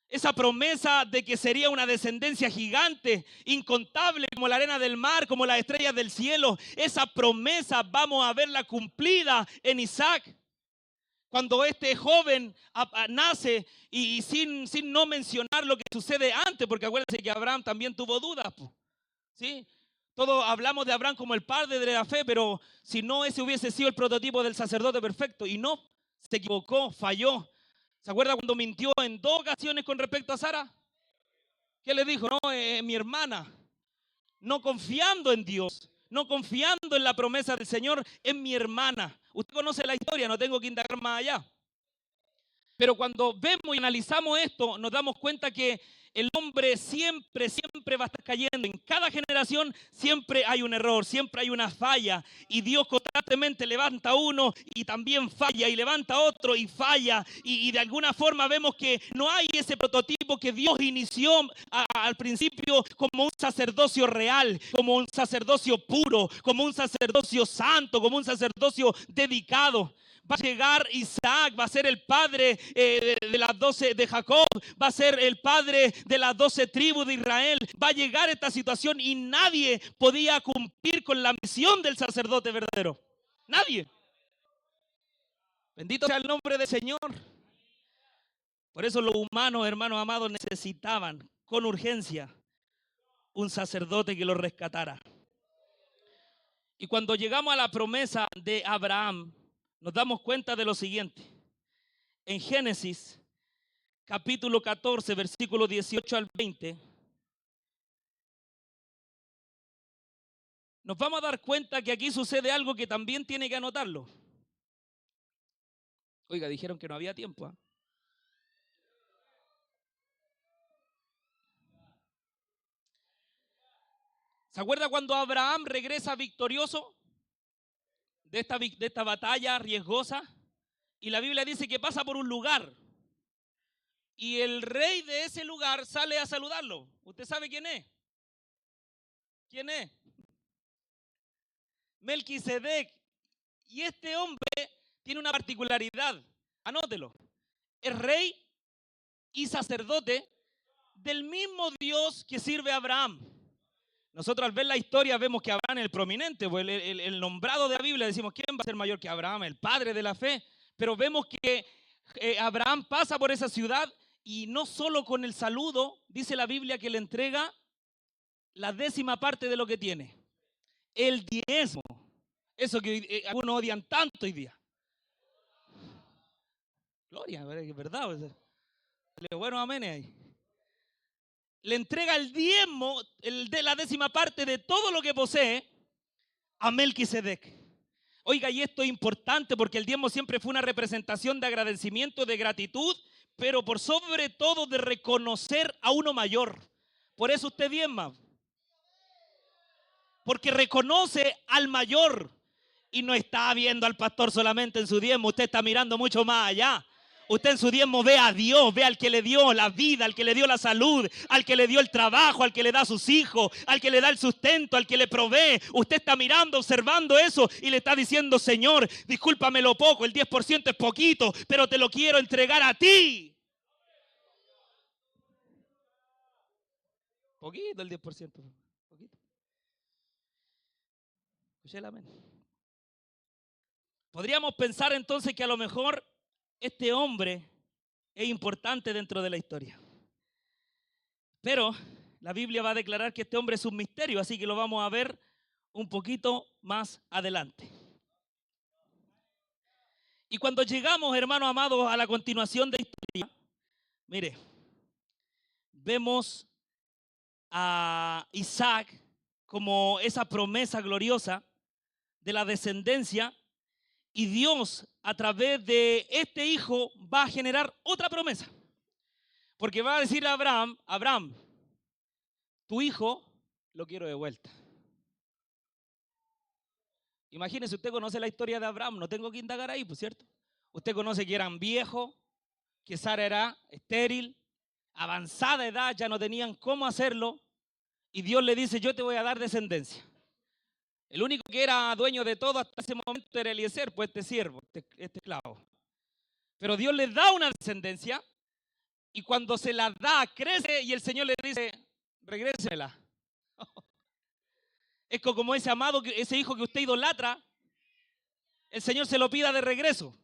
Esa promesa de que sería una descendencia gigante, incontable como la arena del mar, como las estrellas del cielo. Esa promesa vamos a verla cumplida en Isaac. Cuando este joven nace y sin no mencionar lo que sucede antes, porque acuérdense que Abraham también tuvo dudas, ¿sí? Todos hablamos de Abraham como el padre de la fe, pero si no, ese hubiese sido el prototipo del sacerdote perfecto. Y no, se equivocó, falló. ¿Se acuerda cuando mintió en 2 ocasiones con respecto a Sara? ¿Qué le dijo? No, mi hermana. No confiando en Dios, no confiando en la promesa del Señor, es mi hermana. Usted conoce la historia, no tengo que indagar más allá. Pero cuando vemos y analizamos esto, nos damos cuenta que el hombre siempre va a estar cayendo. En cada generación siempre hay un error, siempre hay una falla. Y Dios constantemente levanta uno y también falla, y levanta otro y falla. Y de alguna forma vemos que no hay ese prototipo que Dios inició al principio como un sacerdocio real, como un sacerdocio puro, como un sacerdocio santo, como un sacerdocio dedicado. Va a llegar Isaac, va a ser el padre de las 12 de Jacob, va a ser el padre de las 12 tribus de Israel. Va a llegar esta situación y nadie podía cumplir con la misión del sacerdote verdadero. Nadie. Bendito sea el nombre del Señor. Por eso los humanos, hermanos amados, necesitaban con urgencia un sacerdote que los rescatara. Y cuando llegamos a la promesa de Abraham, nos damos cuenta de lo siguiente. En Génesis capítulo 14, versículo 18 al 20, nos vamos a dar cuenta que aquí sucede algo que también tiene que anotarlo. Oiga, dijeron que no había tiempo, ¿eh? ¿Se acuerda cuando Abraham regresa victorioso de esta batalla riesgosa? Y la Biblia dice que pasa por un lugar. Y el rey de ese lugar sale a saludarlo. ¿Usted sabe quién es? ¿Quién es? Melquisedec. Y este hombre tiene una particularidad. Anótelo. Es rey y sacerdote del mismo Dios que sirve a Abraham. Nosotros al ver la historia vemos que Abraham es el prominente, pues el nombrado de la Biblia, decimos, ¿quién va a ser mayor que Abraham? El padre de la fe. Pero vemos que Abraham pasa por esa ciudad y no solo con el saludo, dice la Biblia que le entrega la 10ª parte de lo que tiene. El diezmo. Eso que algunos odian tanto hoy día. Gloria, es verdad. Bueno, amén ahí. Le entrega el diezmo, de la 10ª parte de todo lo que posee a Melquisedec. Oiga, y esto es importante porque el diezmo siempre fue una representación de agradecimiento, de gratitud, pero por sobre todo de reconocer a uno mayor. Por eso usted diezma. Porque reconoce al mayor y no está viendo al pastor solamente en su diezmo, usted está mirando mucho más allá. Usted en su diezmo ve a Dios, ve al que le dio la vida, al que le dio la salud, al que le dio el trabajo, al que le da a sus hijos, al que le da el sustento, al que le provee. Usted está mirando, observando eso y le está diciendo, Señor, discúlpame lo poco, el 10% es poquito, pero te lo quiero entregar a ti. Poquito el 10%. Poquito. Escuché el amén. Podríamos pensar entonces que a lo mejor este hombre es importante dentro de la historia. Pero la Biblia va a declarar que este hombre es un misterio, así que lo vamos a ver un poquito más adelante. Y cuando llegamos, hermanos amados, a la continuación de la historia, mire, vemos a Isaac como esa promesa gloriosa de la descendencia. Y Dios, a través de este hijo, va a generar otra promesa. Porque va a decir a Abraham, Abraham, tu hijo lo quiero de vuelta. Imagínese, usted conoce la historia de Abraham, no tengo que indagar ahí, pues cierto. Usted conoce que eran viejos, que Sara era estéril, avanzada edad, ya no tenían cómo hacerlo. Y Dios le dice, yo te voy a dar descendencia. El único que era dueño de todo hasta ese momento era Eliezer, pues este siervo, este esclavo. Pero Dios le da una descendencia y cuando se la da, crece y el Señor le dice, regrésela. Es como ese amado, ese hijo que usted idolatra, el Señor se lo pida de regreso.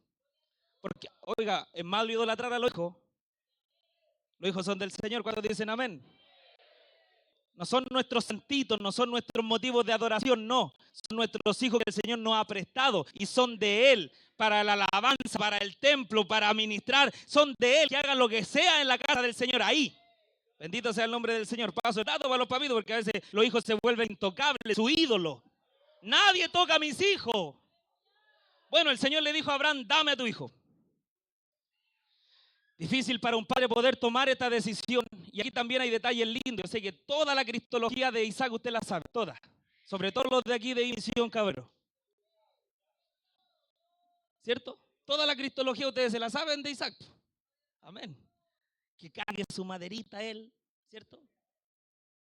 Porque, oiga, es malo idolatrar a los hijos. Los hijos son del Señor, ¿cuántos dicen amén? No son nuestros santitos, no son nuestros motivos de adoración, no. Son nuestros hijos que el Señor nos ha prestado y son de Él para la alabanza, para el templo, para ministrar. Son de Él, que hagan lo que sea en la casa del Señor ahí. Bendito sea el nombre del Señor. Paso el dato para los papitos porque a veces los hijos se vuelven intocables, su ídolo. Nadie toca a mis hijos. Bueno, el Señor le dijo a Abraham, dame a tu hijo. Difícil para un padre poder tomar esta decisión. Y aquí también hay detalles lindos. Yo sé que toda la cristología de Isaac usted la sabe, toda. Sobre todo los de aquí de Misión Cabrero. ¿Cierto? Toda la cristología ustedes se la saben de Isaac. Amén. Que cargue su maderita él, ¿cierto?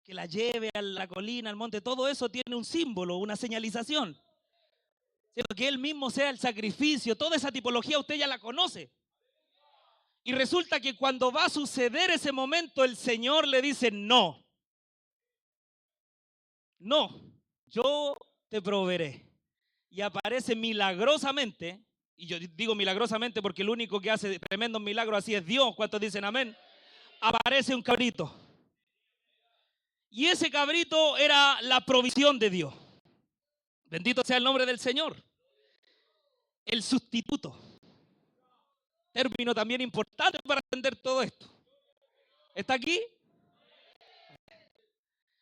Que la lleve a la colina, al monte. Todo eso tiene un símbolo, una señalización. ¿Cierto? Que él mismo sea el sacrificio. Toda esa tipología usted ya la conoce. Y resulta que cuando va a suceder ese momento, el Señor le dice, no, yo te proveeré. Y aparece milagrosamente, y yo digo milagrosamente porque el único que hace tremendos milagros así es Dios, ¿cuántos dicen amén? Aparece un cabrito. Y ese cabrito era la provisión de Dios. Bendito sea el nombre del Señor. El sustituto. Término también importante para entender todo esto. ¿Está aquí?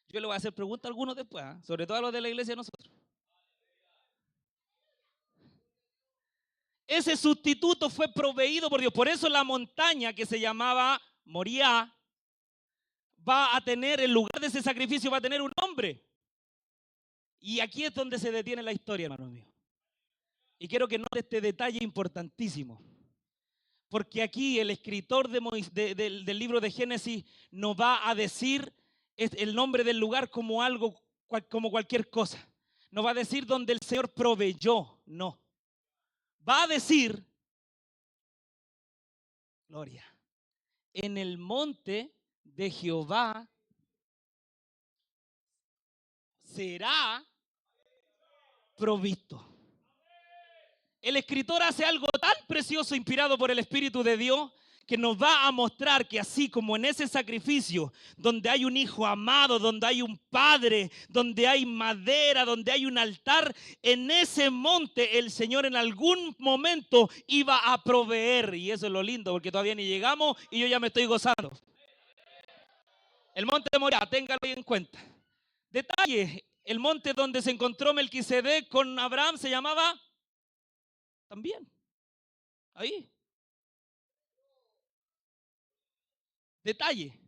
Yo le voy a hacer preguntas a algunos después, ¿eh? Sobre todo a los de la iglesia de nosotros. Ese sustituto fue proveído por Dios. Por eso la montaña que se llamaba Moriah va a tener, en lugar de ese sacrificio, va a tener un nombre. Y aquí es donde se detiene la historia, hermano mío. Y quiero que note este detalle importantísimo. Porque aquí el escritor del libro de Génesis nos va a decir el nombre del lugar como algo, como cualquier cosa. No va a decir donde el Señor proveyó, no. Va a decir, gloria, en el monte de Jehová será provisto. El escritor hace algo tan precioso, inspirado por el Espíritu de Dios, que nos va a mostrar que así como en ese sacrificio, donde hay un hijo amado, donde hay un padre, donde hay madera, donde hay un altar, en ese monte el Señor en algún momento iba a proveer. Y eso es lo lindo, porque todavía ni llegamos y yo ya me estoy gozando. El monte de Moriah, téngalo en cuenta. Detalle, el monte donde se encontró Melquisedec con Abraham se llamaba también. Ahí. Detalle.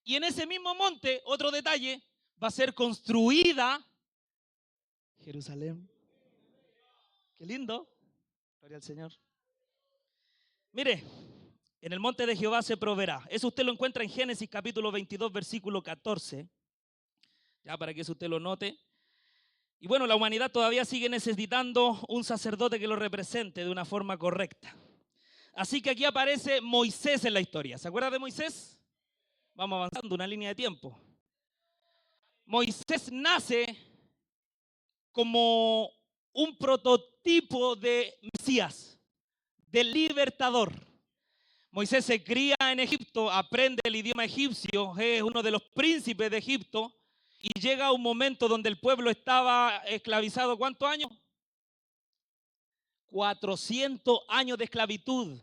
Y en ese mismo monte, otro detalle, va a ser construida Jerusalén. Qué lindo. Gloria al Señor. Mire, en el monte de Jehová se proveerá. Eso usted lo encuentra en Génesis capítulo 22, versículo 14. Ya para que eso usted lo note. Y bueno, la humanidad todavía sigue necesitando un sacerdote que lo represente de una forma correcta. Así que aquí aparece Moisés en la historia. ¿Se acuerda de Moisés? Vamos avanzando una línea de tiempo. Moisés nace como un prototipo de Mesías, de libertador. Moisés se cría en Egipto, aprende el idioma egipcio, es uno de los príncipes de Egipto y llega un momento donde el pueblo estaba esclavizado. ¿Cuántos años? 400 años de esclavitud.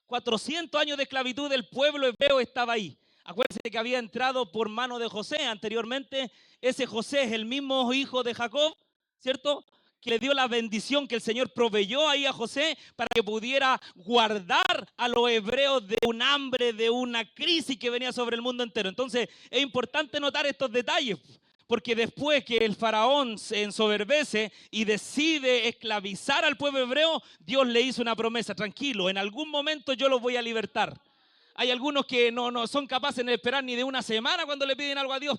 400 años de esclavitud, el pueblo hebreo estaba ahí. Acuérdense que había entrado por mano de José anteriormente. Ese José es el mismo hijo de Jacob, ¿cierto? Que le dio la bendición que el Señor proveyó ahí a José para que pudiera guardar a los hebreos de un hambre, de una crisis que venía sobre el mundo entero. Entonces es importante notar estos detalles, porque después que el faraón se ensoberbece y decide esclavizar al pueblo hebreo, Dios le hizo una promesa: tranquilo, en algún momento yo los voy a libertar. Hay algunos que no son capaces de esperar ni de una semana cuando le piden algo a Dios.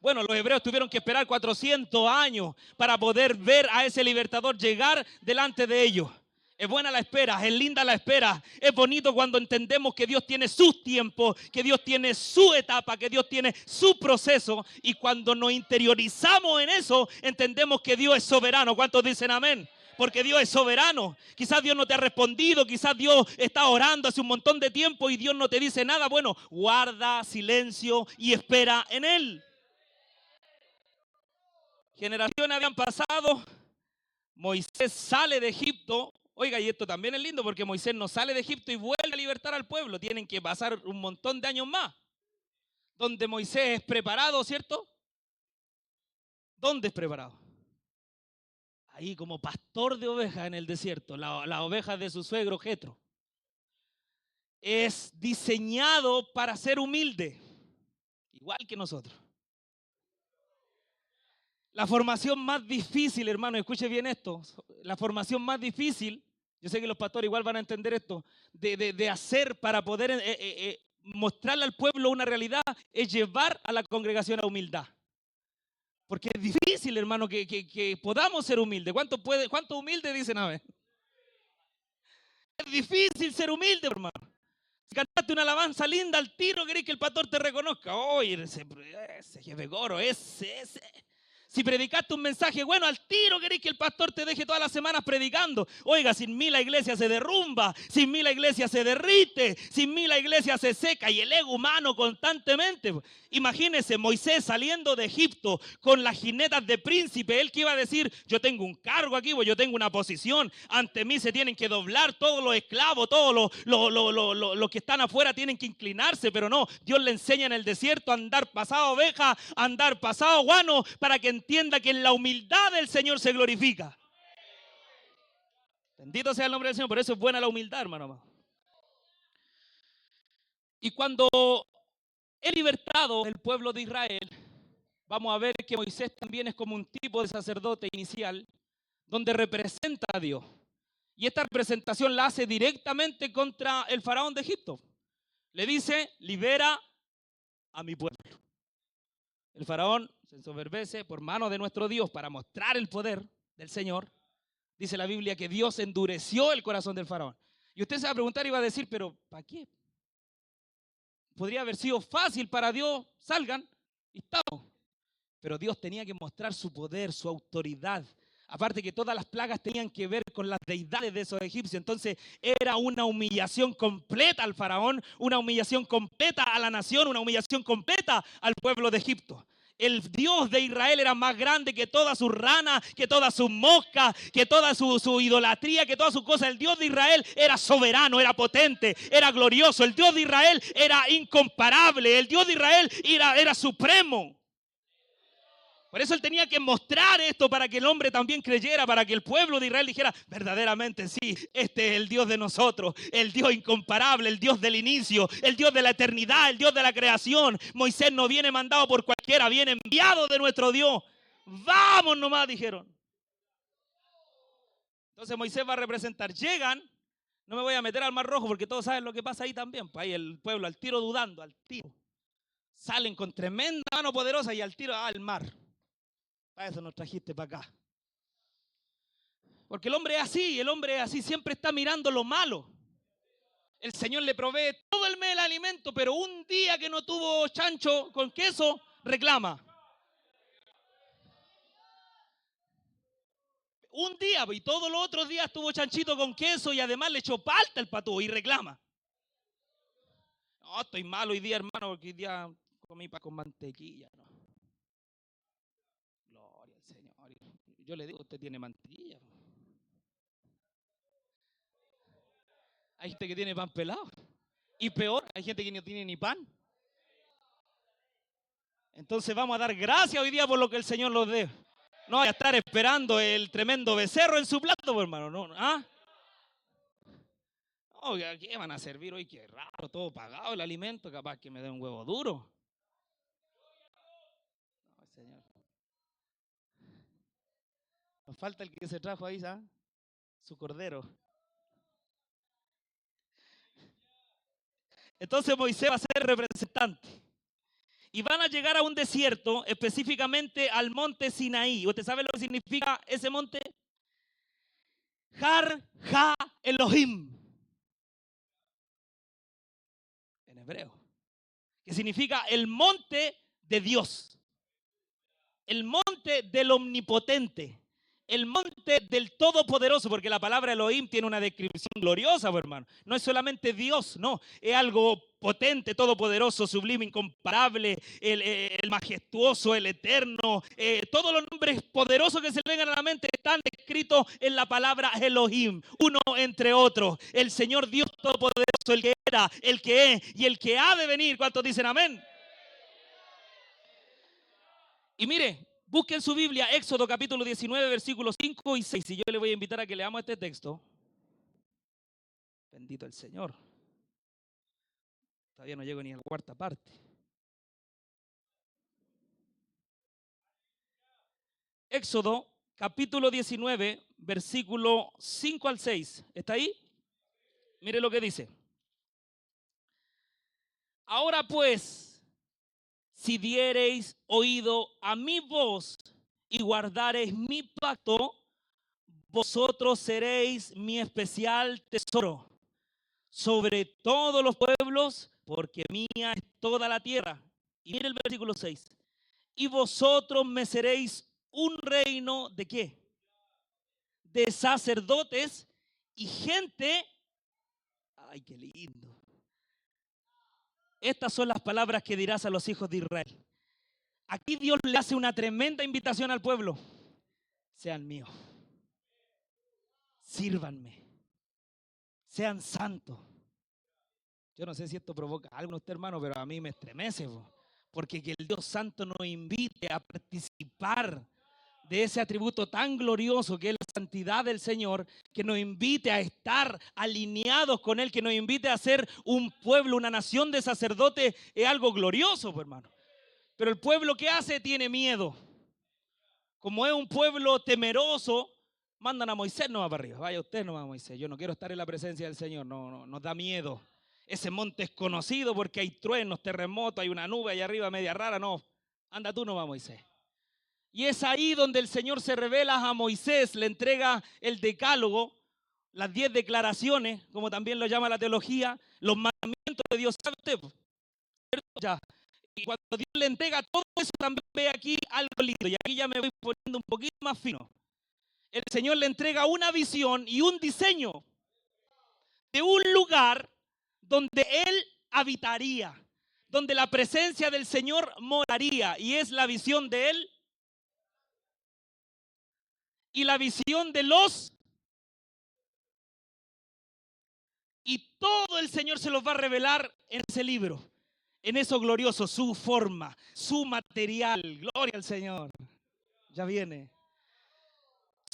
Bueno, los hebreos tuvieron que esperar 400 años para poder ver a ese libertador llegar delante de ellos. Es buena la espera, es linda la espera. Es bonito cuando entendemos que Dios tiene sus tiempos, que Dios tiene su etapa, que Dios tiene su proceso. Y cuando nos interiorizamos en eso, entendemos que Dios es soberano. ¿Cuántos dicen amén? Porque Dios es soberano. Quizás Dios no te ha respondido, quizás Dios está orando hace un montón de tiempo y Dios no te dice nada. Bueno, guarda silencio y espera en Él. Generaciones habían pasado, Moisés sale de Egipto. Oiga, y esto también es lindo porque Moisés no sale de Egipto y vuelve a libertar al pueblo. Tienen que pasar un montón de años más. Donde Moisés es preparado, ¿cierto? ¿Dónde es preparado? Ahí como pastor de ovejas en el desierto, las ovejas de su suegro Jetro. Es diseñado para ser humilde, igual que nosotros. La formación más difícil, hermano, escuche bien esto, la formación más difícil, yo sé que los pastores igual van a entender esto, de hacer para poder mostrarle al pueblo una realidad, es llevar a la congregación a humildad. Porque es difícil, hermano, que podamos ser humildes. ¿Cuántos humildes dicen a ver? Es difícil ser humilde, hermano. Si cantaste una alabanza linda al tiro, querés que el pastor te reconozca. Oye, ese jefe coro, ese. Si predicaste un mensaje bueno, al tiro queréis que el pastor te deje todas las semanas predicando. Oiga, sin mí la iglesia se derrumba, sin mí la iglesia se derrite, sin mí la iglesia se seca y el ego humano constantemente. Imagínense Moisés saliendo de Egipto con las jinetas de príncipe. Él que iba a decir, yo tengo un cargo aquí, yo tengo una posición. Ante mí se tienen que doblar todos los esclavos, todos los que están afuera tienen que inclinarse. Pero no, Dios le enseña en el desierto a andar pasado oveja, a andar pasado guano, para que entienda que en la humildad del Señor se glorifica. Bendito sea el nombre del Señor. Por eso es buena la humildad, hermano. Y cuando es libertado el pueblo de Israel, vamos a ver que Moisés también es como un tipo de sacerdote inicial, donde representa a Dios. Y esta representación la hace directamente contra el faraón de Egipto. Le dice, libera a mi pueblo. El faraón se ensoberbece por mano de nuestro Dios para mostrar el poder del Señor. Dice la Biblia que Dios endureció el corazón del faraón. Y usted se va a preguntar y va a decir, pero ¿para qué? Podría haber sido fácil para Dios, salgan y estamos. Pero Dios tenía que mostrar su poder, su autoridad. Aparte que todas las plagas tenían que ver con las deidades de esos egipcios. Entonces era una humillación completa al faraón, una humillación completa a la nación, una humillación completa al pueblo de Egipto. El Dios de Israel era más grande que todas sus ranas, que todas sus moscas, que toda su idolatría, que todas sus cosas. El Dios de Israel era soberano, era potente, era glorioso. El Dios de Israel era incomparable. El Dios de Israel era supremo. Por eso él tenía que mostrar esto para que el hombre también creyera, para que el pueblo de Israel dijera, verdaderamente sí, este es el Dios de nosotros, el Dios incomparable, el Dios del inicio, el Dios de la eternidad, el Dios de la creación. Moisés no viene mandado por cualquiera, viene enviado de nuestro Dios. Vamos nomás, dijeron. Entonces Moisés va a representar, llegan, no me voy a meter al Mar Rojo porque todos saben lo que pasa ahí también. Pues ahí el pueblo al tiro dudando, al tiro. Salen con tremenda mano poderosa y al tiro al mar. Para eso nos trajiste para acá. Porque el hombre es así, siempre está mirando lo malo. El Señor le provee todo el mes el alimento, pero un día que no tuvo chancho con queso, reclama. Un día, y todos los otros días tuvo chanchito con queso y además le echó palta el patú y reclama. No, estoy malo hoy día, hermano, porque hoy día comí pan con mantequilla. No. Gloria al Señor. Yo le digo, usted tiene mantequilla. Hay gente que tiene pan pelado. Y peor, hay gente que no tiene ni pan. Entonces vamos a dar gracias hoy día por lo que el Señor nos dé. No vaya a estar esperando el tremendo becerro en su plato, hermano. No, ¿ah? Oh, ¿qué van a servir hoy? Qué raro, todo pagado el alimento. Capaz que me dé un huevo duro. No, Señor. Nos falta el que se trajo ahí, ¿sabes? Su cordero. Entonces Moisés va a ser representante. Y van a llegar a un desierto, específicamente al monte Sinaí. ¿Usted sabe lo que significa ese monte? Har Ha Elohim. En hebreo. Que significa el monte de Dios. El monte del omnipotente. El monte del todopoderoso, porque la palabra Elohim tiene una descripción gloriosa, hermano. No es solamente Dios, no. Es algo potente, todopoderoso, sublime, incomparable, el majestuoso, el eterno. Todos los nombres poderosos que se le vengan a la mente están descritos en la palabra Elohim, uno entre otros. El Señor Dios todopoderoso, el que era, el que es y el que ha de venir. ¿Cuántos dicen amén? Y mire, busquen su Biblia, Éxodo capítulo 19, versículos 5 y 6. Y yo le voy a invitar a que leamos este texto. Bendito el Señor. Todavía no llego ni a la cuarta parte. Éxodo capítulo 19, versículo 5 al 6. ¿Está ahí? Mire lo que dice. Ahora pues, si diereis oído a mi voz y guardareis mi pacto, vosotros seréis mi especial tesoro sobre todos los pueblos, porque mía es toda la tierra. Y mire el versículo 6. Y vosotros me seréis un reino ¿de qué? De sacerdotes y gente. Ay, qué lindo. Estas son las palabras que dirás a los hijos de Israel. Aquí Dios le hace una tremenda invitación al pueblo. Sean míos, sírvanme, sean santos. Yo no sé si esto provoca algo en usted, hermano, pero a mí me estremece, porque que el Dios Santo nos invite a participar de ese atributo tan glorioso que es la santidad del Señor, que nos invite a estar alineados con Él, que nos invite a ser un pueblo, una nación de sacerdotes, es algo glorioso, hermano. Pero el pueblo que hace tiene miedo. Como es un pueblo temeroso, mandan a Moisés no va para arriba. Vaya usted no va, Moisés. Yo no quiero estar en la presencia del Señor. No, nos da miedo. Ese monte es conocido porque hay truenos, terremotos, hay una nube allá arriba media rara. No, anda tú no va, Moisés. Y es ahí donde el Señor se revela a Moisés, le entrega el decálogo, las 10 declaraciones, como también lo llama la teología, los mandamientos de Dios. ¿Sabe usted? Ya. Y cuando Dios le entrega todo eso, también ve aquí algo lindo. Y aquí ya me voy poniendo un poquito más fino. El Señor le entrega una visión y un diseño de un lugar donde Él habitaría, donde la presencia del Señor moraría. Y es la visión de Él y la visión de los. Y todo el Señor se los va a revelar en ese libro, en eso glorioso, su forma, su material. Gloria al Señor. Ya viene.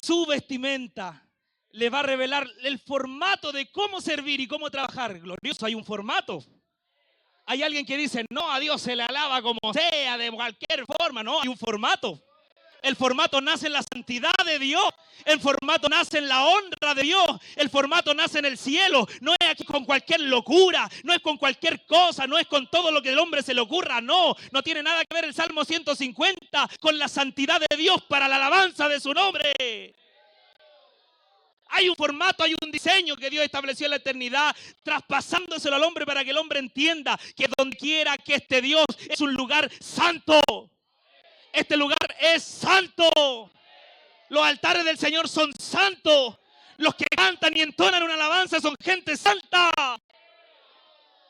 Su vestimenta. Le va a revelar el formato de cómo servir y cómo trabajar. Glorioso, hay un formato. Hay alguien que dice, no, a Dios se le alaba como sea, de cualquier forma. No, hay un formato. El formato nace en la santidad de Dios. El formato nace en la honra de Dios. El formato nace en el cielo. No es aquí con cualquier locura. No es con cualquier cosa. No es con todo lo que el hombre se le ocurra. No, no tiene nada que ver el Salmo 150 con la santidad de Dios para la alabanza de su nombre. Hay un formato, hay un diseño que Dios estableció en la eternidad, traspasándoselo al hombre para que el hombre entienda que donde quiera que esté Dios es un lugar santo. Este lugar es santo. Los altares del Señor son santos. Los que cantan y entonan una alabanza son gente santa.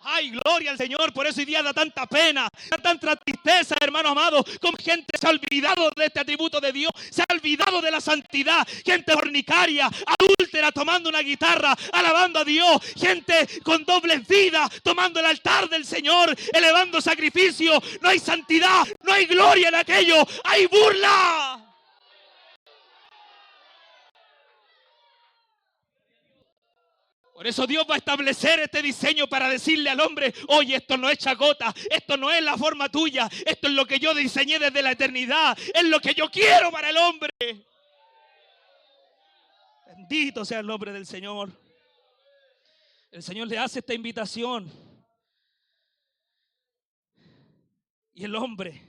Ay, gloria al Señor. Por eso hoy día da tanta pena, da tanta tristeza, hermano amado, como gente se ha olvidado de este atributo de Dios, se ha olvidado de la santidad. Gente fornicaria, adúltera, tomando una guitarra, alabando a Dios. Gente con dobles vidas, tomando el altar del Señor, elevando sacrificio. No hay santidad, no hay gloria en aquello, hay burla. Por eso Dios va a establecer este diseño para decirle al hombre, oye, esto no es chacota, esto no es la forma tuya, esto es lo que yo diseñé desde la eternidad, es lo que yo quiero para el hombre. Bendito sea el nombre del Señor. El Señor le hace esta invitación y el hombre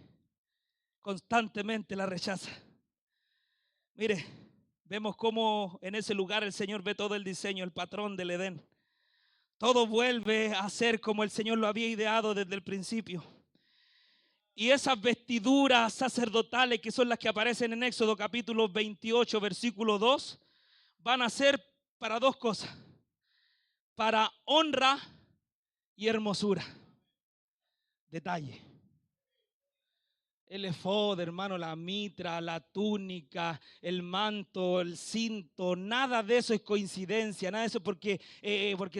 constantemente la rechaza. Mire, vemos cómo en ese lugar el Señor ve todo el diseño, el patrón del Edén. Todo vuelve a ser como el Señor lo había ideado desde el principio. Y esas vestiduras sacerdotales que son las que aparecen en Éxodo capítulo 28, versículo 2, van a ser para dos cosas. Para honra y hermosura. Detalle. El efod, hermano, la mitra, la túnica, el manto, el cinto, nada de eso es coincidencia, nada de eso porque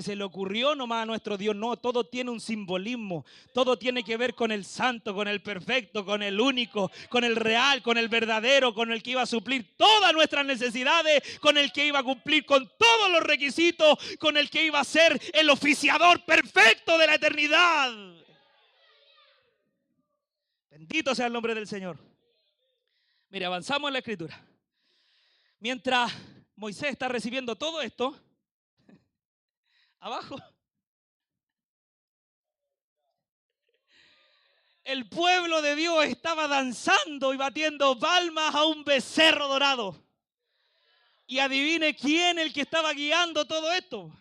se le ocurrió nomás a nuestro Dios. No, todo tiene un simbolismo, todo tiene que ver con el santo, con el perfecto, con el único, con el real, con el verdadero, con el que iba a suplir todas nuestras necesidades, con el que iba a cumplir con todos los requisitos, con el que iba a ser el oficiador perfecto de la eternidad. Bendito sea el nombre del Señor. Mire, avanzamos en la escritura. Mientras Moisés está recibiendo todo esto, abajo, el pueblo de Dios estaba danzando y batiendo palmas a un becerro dorado. Y adivine quién el que estaba guiando todo esto.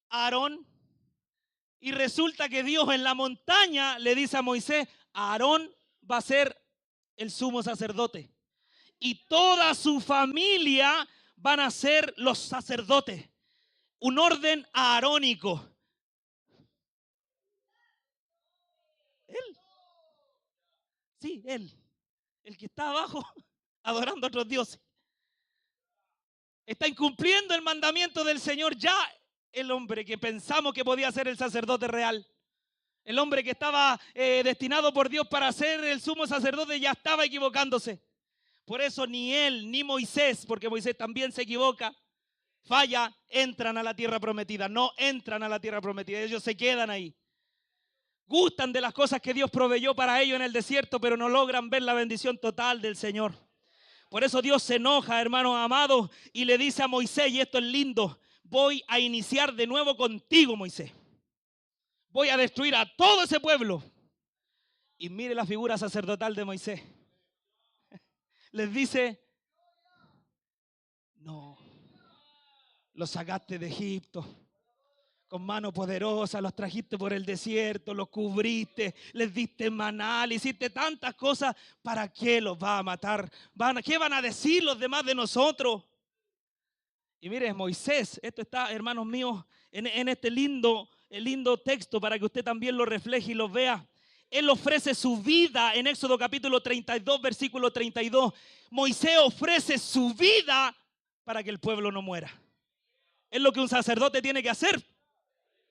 Aarón. Y resulta que Dios en la montaña le dice a Moisés, Aarón va a ser el sumo sacerdote. Y toda su familia van a ser los sacerdotes. Un orden aarónico. Él. Sí, él. El que está abajo adorando a otros dioses. Está incumpliendo el mandamiento del Señor ya el hombre que pensamos que podía ser el sacerdote real. El hombre que estaba destinado por Dios para ser el sumo sacerdote ya estaba equivocándose. Por eso ni él ni Moisés, porque Moisés también se equivoca, falla, entran a la tierra prometida. No entran a la tierra prometida, ellos se quedan ahí. Gustan de las cosas que Dios proveyó para ellos en el desierto, pero no logran ver la bendición total del Señor. Por eso Dios se enoja, hermanos amados, y le dice a Moisés, y esto es lindo, voy a iniciar de nuevo contigo, Moisés. Voy a destruir a todo ese pueblo. Y mire la figura sacerdotal de Moisés. Les dice, no, los sacaste de Egipto. Con mano poderosa los trajiste por el desierto, los cubriste, les diste maná, le hiciste tantas cosas. ¿Para qué los va a matar? ¿Qué van a decir los demás de nosotros? Y mire, Moisés, esto está, hermanos míos, en este lindo texto para que usted también lo refleje y lo vea. Él ofrece su vida en Éxodo capítulo 32, versículo 32. Moisés ofrece su vida para que el pueblo no muera. Es lo que un sacerdote tiene que hacer.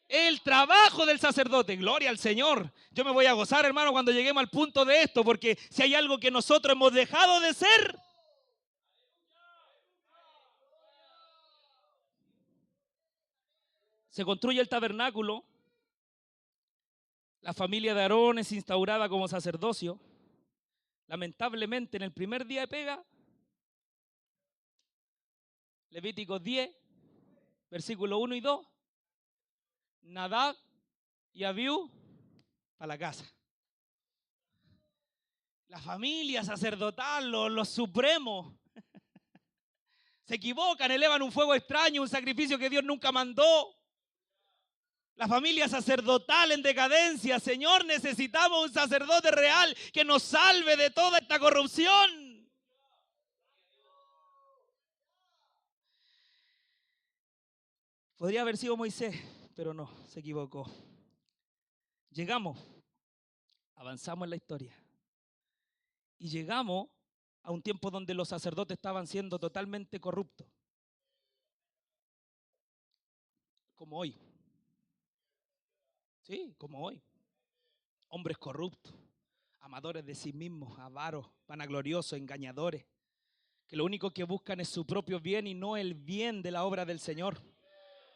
El trabajo del sacerdote, gloria al Señor. Yo me voy a gozar, hermano, cuando lleguemos al punto de esto, porque si hay algo que nosotros hemos dejado de ser, se construye el tabernáculo, la familia de Aarón es instaurada como sacerdocio. Lamentablemente, en el primer día de pega, Levíticos 10, versículos 1 y 2, Nadab y Abiú para la casa. La familia sacerdotal, los supremos, se equivocan, elevan un fuego extraño, un sacrificio que Dios nunca mandó. La familia sacerdotal en decadencia. Señor, necesitamos un sacerdote real que nos salve de toda esta corrupción. Podría haber sido Moisés, pero no, se equivocó. Llegamos, avanzamos en la historia y llegamos a un tiempo donde los sacerdotes estaban siendo totalmente corruptos, como hoy. Sí, como hoy. Hombres corruptos, amadores de sí mismos, avaros, vanagloriosos, engañadores, que lo único que buscan es su propio bien y no el bien de la obra del Señor.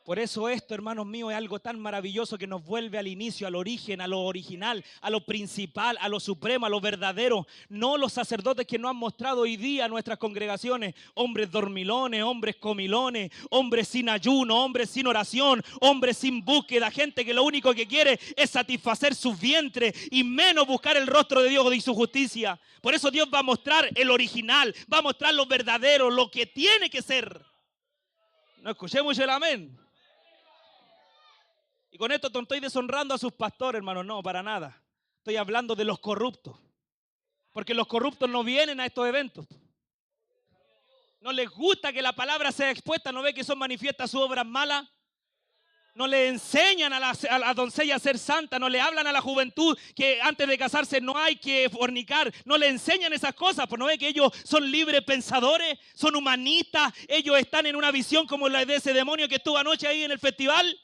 Por eso esto, hermanos míos, es algo tan maravilloso que nos vuelve al inicio, al origen, a lo original, a lo principal, a lo supremo, a lo verdadero. No los sacerdotes que nos han mostrado hoy día nuestras congregaciones, hombres dormilones, hombres comilones, hombres sin ayuno, hombres sin oración, hombres sin búsqueda, gente que lo único que quiere es satisfacer sus vientres y menos buscar el rostro de Dios y su justicia. Por eso Dios va a mostrar el original, va a mostrar lo verdadero, lo que tiene que ser. No escuché mucho el amén. Y con esto no estoy deshonrando a sus pastores, hermanos, no, para nada. Estoy hablando de los corruptos. Porque los corruptos no vienen a estos eventos. No les gusta que la palabra sea expuesta, no ve que son manifiestas sus obras malas. No le enseñan a la doncella a ser santa, no le hablan a la juventud que antes de casarse no hay que fornicar, no le enseñan esas cosas, pues no ve que ellos son libres pensadores, son humanistas, ellos están en una visión como la de ese demonio que estuvo anoche ahí en el festival.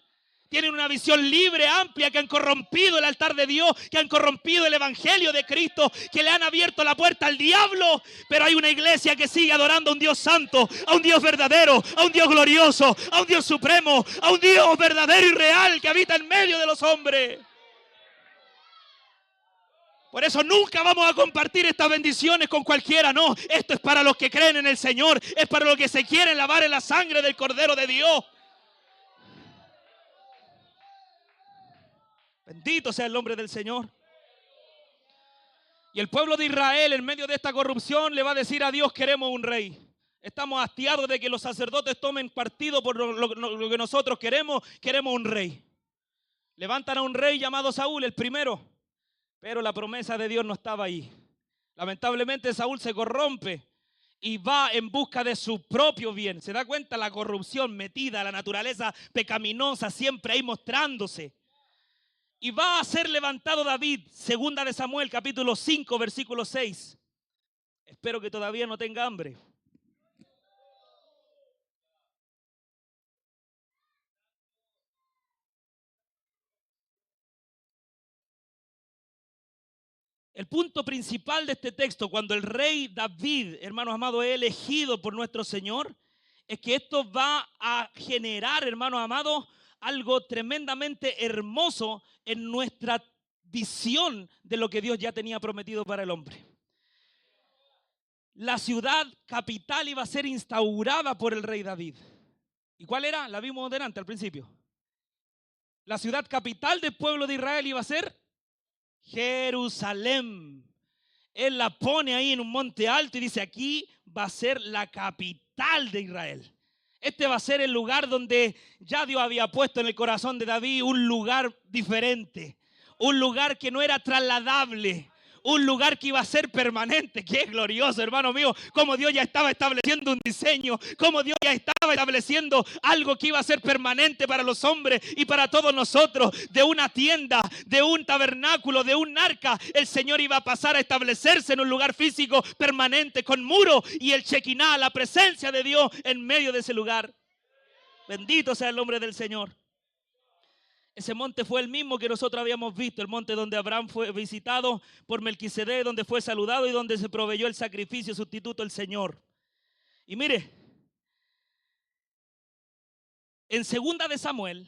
Tienen una visión libre, amplia, que han corrompido el altar de Dios, que han corrompido el evangelio de Cristo, que le han abierto la puerta al diablo. Pero hay una iglesia que sigue adorando a un Dios santo, a un Dios verdadero, a un Dios glorioso, a un Dios supremo, a un Dios verdadero y real que habita en medio de los hombres. Por eso nunca vamos a compartir estas bendiciones con cualquiera, no. Esto es para los que creen en el Señor, es para los que se quieren lavar en la sangre del Cordero de Dios. Bendito sea el nombre del Señor. Y el pueblo de Israel, en medio de esta corrupción, le va a decir a Dios: queremos un rey. Estamos hastiados de que los sacerdotes tomen partido por lo que nosotros queremos. Queremos un rey. Levantan a un rey llamado Saúl, el primero. Pero la promesa de Dios no estaba ahí. Lamentablemente Saúl se corrompe y va en busca de su propio bien. ¿Se da cuenta? La corrupción metida, la naturaleza pecaminosa siempre ahí mostrándose. Y va a ser levantado David, segunda de Samuel, capítulo 5, versículo 6. Espero que todavía no tenga hambre. El punto principal de este texto, cuando el rey David, hermanos amados, es elegido por nuestro Señor, es que esto va a generar, hermanos amados, algo tremendamente hermoso en nuestra visión de lo que Dios ya tenía prometido para el hombre. La ciudad capital iba a ser instaurada por el rey David. ¿Y cuál era? La vimos delante al principio. La ciudad capital del pueblo de Israel iba a ser Jerusalén. Él la pone ahí en un monte alto y dice, aquí va a ser la capital de Israel. Este va a ser el lugar donde ya Dios había puesto en el corazón de David un lugar diferente, un lugar que no era trasladable, un lugar que iba a ser permanente. Qué glorioso, hermano mío, como Dios ya estaba estableciendo un diseño, como Dios ya estaba estableciendo algo que iba a ser permanente para los hombres y para todos nosotros. De una tienda, de un tabernáculo, de un arca, el Señor iba a pasar a establecerse en un lugar físico permanente con muro y el Shekinah, la presencia de Dios en medio de ese lugar. Bendito sea el nombre del Señor. Ese monte fue el mismo que nosotros habíamos visto, el monte donde Abraham fue visitado por Melquisedec, donde fue saludado y donde se proveyó el sacrificio sustituto del Señor. Y mire, en segunda de Samuel,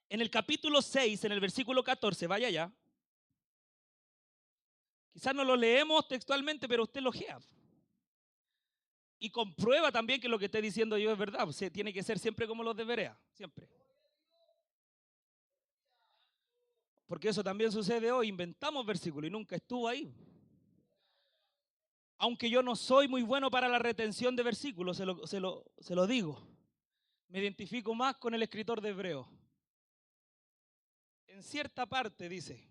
en el capítulo 6, en el versículo 14, vaya allá. Quizás no lo leemos textualmente, pero usted lo lea. Y comprueba también que lo que estoy diciendo yo es verdad. O sea, tiene que ser siempre como los de Berea, siempre. Porque eso también sucede hoy. Inventamos versículos y nunca estuvo ahí. Aunque yo no soy muy bueno para la retención de versículos, se lo digo. Me identifico más con el escritor de Hebreo. En cierta parte dice,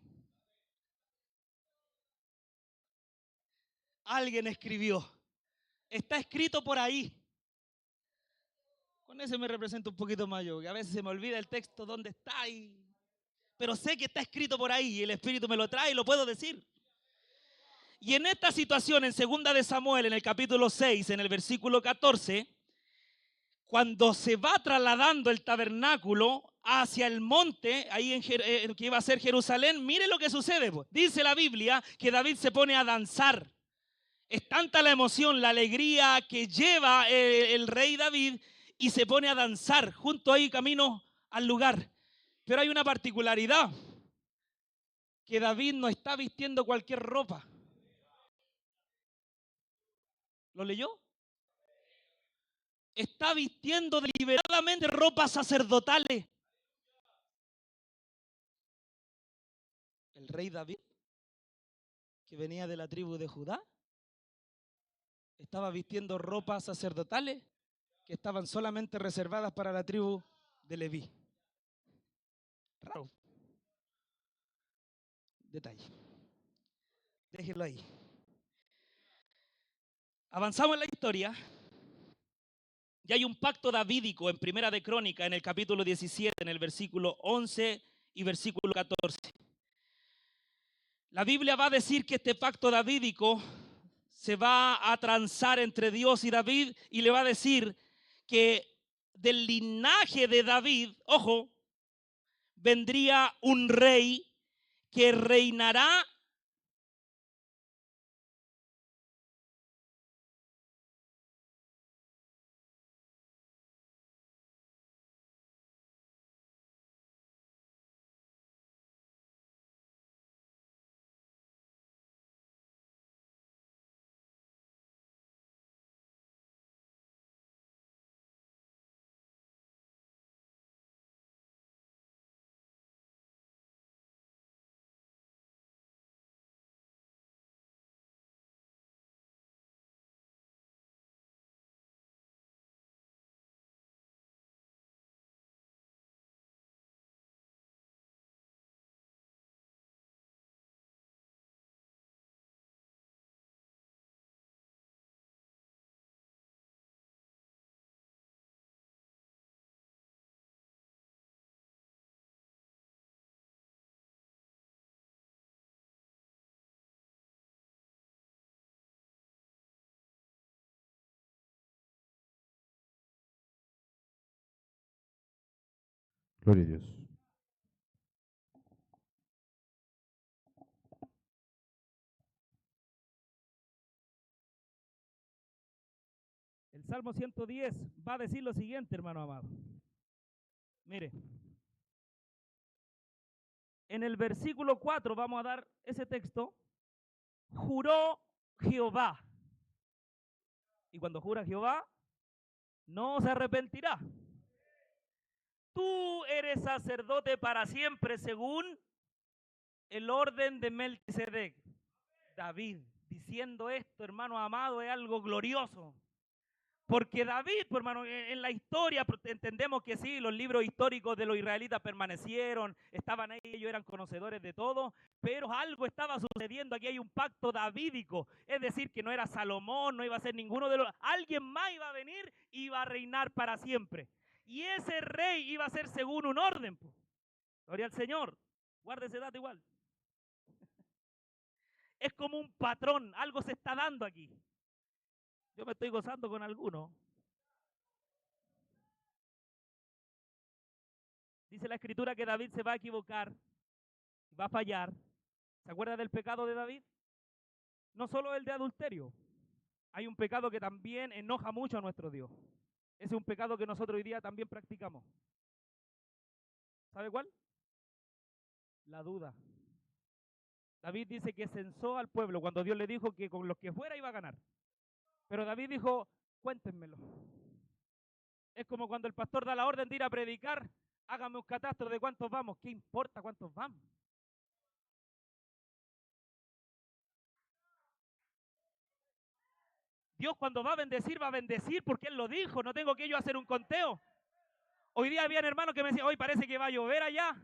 alguien escribió, está escrito por ahí. Con ese me represento un poquito más yo, que a veces se me olvida el texto dónde está, pero sé que está escrito por ahí y el Espíritu me lo trae y lo puedo decir. Y en esta situación, en segunda de Samuel, en el capítulo 6, en el versículo 14, cuando se va trasladando el tabernáculo hacia el monte, ahí en que iba a ser Jerusalén, mire lo que sucede. Dice la Biblia que David se pone a danzar. Es tanta la emoción, la alegría que lleva el rey David y se pone a danzar junto ahí camino al lugar. Pero hay una particularidad, que David no está vistiendo cualquier ropa. ¿Lo leyó? Está vistiendo deliberadamente ropas sacerdotales. El rey David, que venía de la tribu de Judá, estaba vistiendo ropas sacerdotales que estaban solamente reservadas para la tribu de Leví. Raro. Detalle. Déjenlo ahí. Avanzamos en la historia. Y hay un pacto davídico en Primera de Crónica, en el capítulo 17, en el versículo 11 y versículo 14. La Biblia va a decir que este pacto davídico se va a transar entre Dios y David y le va a decir que del linaje de David, ojo, vendría un rey que reinará Gloria a Dios. El Salmo 110 va a decir lo siguiente, hermano amado. Mire, en el versículo 4 vamos a dar ese texto. Juró Jehová. Y cuando jura Jehová, no se arrepentirá. Tú eres sacerdote para siempre según el orden de Melquisedec. David diciendo esto, hermano amado, es algo glorioso. Porque David, pues, hermano, en la historia entendemos que sí, los libros históricos de los israelitas permanecieron, estaban ahí, ellos eran conocedores de todo, pero algo estaba sucediendo. Aquí hay un pacto davídico, es decir, que no era Salomón, no iba a ser ninguno de los, alguien más iba a venir y iba a reinar para siempre. Y ese rey iba a ser según un orden. Pues. Gloria al Señor, guarde ese dato igual. Es como un patrón, algo se está dando aquí. Yo me estoy gozando con alguno. Dice la escritura que David se va a equivocar, va a fallar. ¿Se acuerda del pecado de David? No solo el de adulterio. Hay un pecado que también enoja mucho a nuestro Dios. Ese es un pecado que nosotros hoy día también practicamos. ¿Sabe cuál? La duda. David dice que censó al pueblo cuando Dios le dijo que con los que fuera iba a ganar. Pero David dijo, cuéntenmelo. Es como cuando el pastor da la orden de ir a predicar, hágame un catastro de cuántos vamos. ¿Qué importa cuántos vamos? Dios cuando va a bendecir porque Él lo dijo, no tengo que yo hacer un conteo. Hoy día habían hermanos que me decían, hoy parece que va a llover allá.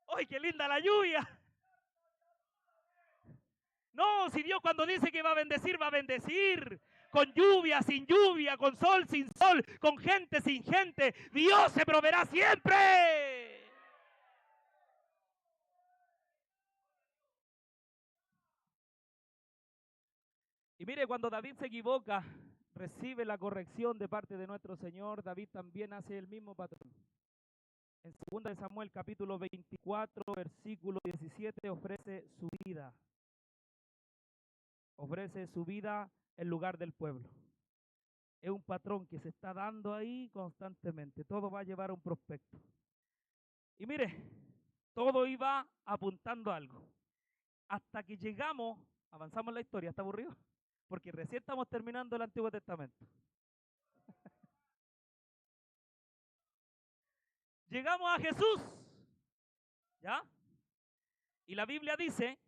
¡Ay, qué linda la lluvia! No, si Dios cuando dice que va a bendecir, va a bendecir. Con lluvia, sin lluvia, con sol, sin sol, con gente, sin gente. Dios se proveerá siempre. Y mire, cuando David se equivoca, recibe la corrección de parte de nuestro Señor, David también hace el mismo patrón. En 2 de Samuel capítulo 24, versículo 17, ofrece su vida. Ofrece su vida en lugar del pueblo. Es un patrón que se está dando ahí constantemente. Todo va a llevar a un prospecto. Y mire, todo iba apuntando a algo. Hasta que llegamos, avanzamos en la historia, ¿está aburrido? Porque recién estamos terminando el Antiguo Testamento. Llegamos a Jesús, ¿ya? Y la Biblia dice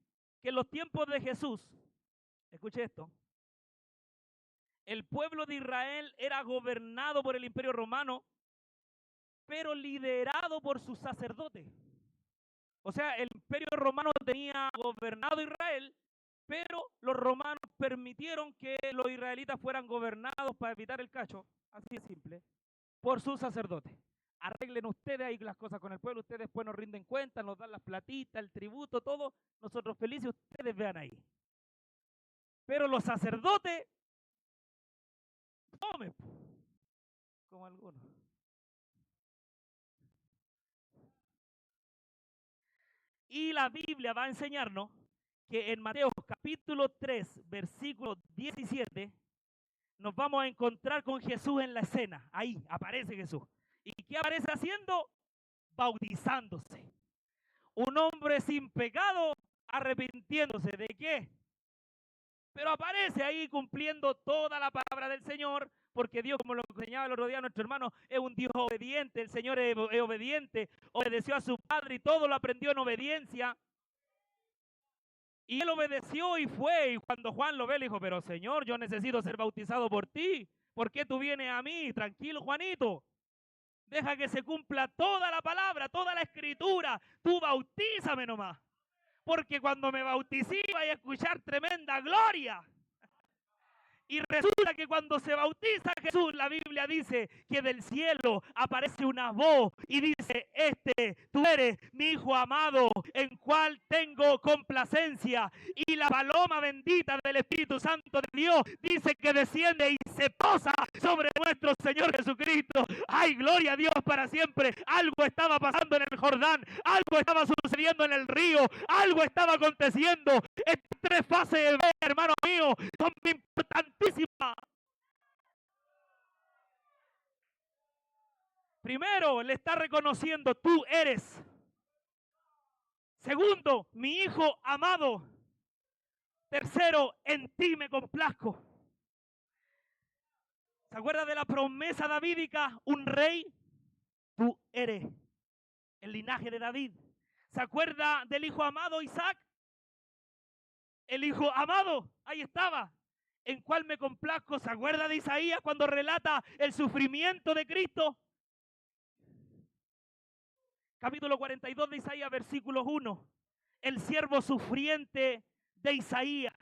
que en los tiempos de Jesús, escuche esto, el pueblo de Israel era gobernado por el Imperio Romano, pero liderado por sus sacerdotes. O sea, el Imperio Romano tenía gobernado Israel, pero los romanos permitieron que los israelitas fueran gobernados para evitar el cacho, así de simple, por sus sacerdotes. Arreglen ustedes ahí las cosas con el pueblo, ustedes después nos rinden cuenta, nos dan las platitas, el tributo, todo, nosotros felices, ustedes vean ahí. Pero los sacerdotes, tomen, como algunos. Y la Biblia va a enseñarnos que en Mateo capítulo 3, versículo 17, nos vamos a encontrar con Jesús en la escena. Ahí aparece Jesús. ¿Y qué aparece haciendo? Bautizándose. Un hombre sin pecado arrepintiéndose. ¿De qué? Pero aparece ahí cumpliendo toda la palabra del Señor, porque Dios, como lo enseñaba el otro día nuestro hermano, es un Dios obediente. El Señor es obediente, obedeció a su Padre y todo lo aprendió en obediencia. Y él obedeció y fue. Y cuando Juan lo ve, le dijo, pero Señor, yo necesito ser bautizado por ti. ¿Por qué tú vienes a mí? Tranquilo, Juanito. Deja que se cumpla toda la palabra, toda la escritura. Tú bautízame nomás. Porque cuando me bauticé iba a escuchar tremenda gloria. Y resulta que cuando se bautiza Jesús, la Biblia dice que del cielo aparece una voz y dice, tú eres mi hijo amado, en cual tengo complacencia. Y la paloma bendita del Espíritu Santo de Dios dice que desciende y se posa sobre nuestro Señor Jesucristo. ¡Ay, gloria a Dios para siempre! Algo estaba pasando en el Jordán, algo estaba sucediendo en el río, algo estaba aconteciendo. Estas tres fases de fe, hermano mío, son importantísimas. Primero, le está reconociendo, tú eres. Segundo, mi hijo amado. Tercero, en ti me complazco. ¿Se acuerda de la promesa davídica? Un rey, tú eres el linaje de David. ¿Se acuerda del hijo amado Isaac? El hijo amado, ahí estaba. ¿En cuál me complazco? ¿Se acuerda de Isaías cuando relata el sufrimiento de Cristo? Capítulo 42 de Isaías, versículos 1. El siervo sufriente de Isaías.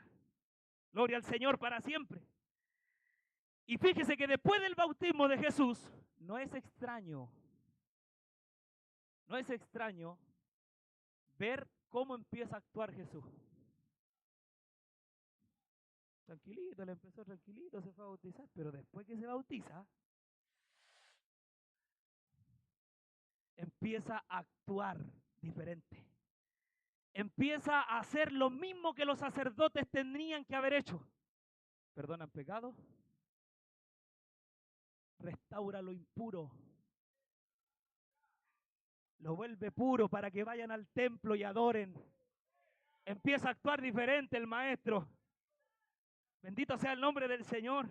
Gloria al Señor para siempre. Y fíjese que después del bautismo de Jesús, no es extraño ver cómo empieza a actuar Jesús. Tranquilito, le empezó tranquilito, se fue a bautizar, pero después que se bautiza, empieza a actuar diferente. Empieza a hacer lo mismo que los sacerdotes tendrían que haber hecho. ¿Perdonan pecados? Restaura lo impuro. Lo vuelve puro para que vayan al templo y adoren. Empieza a actuar diferente el maestro. Bendito sea el nombre del Señor.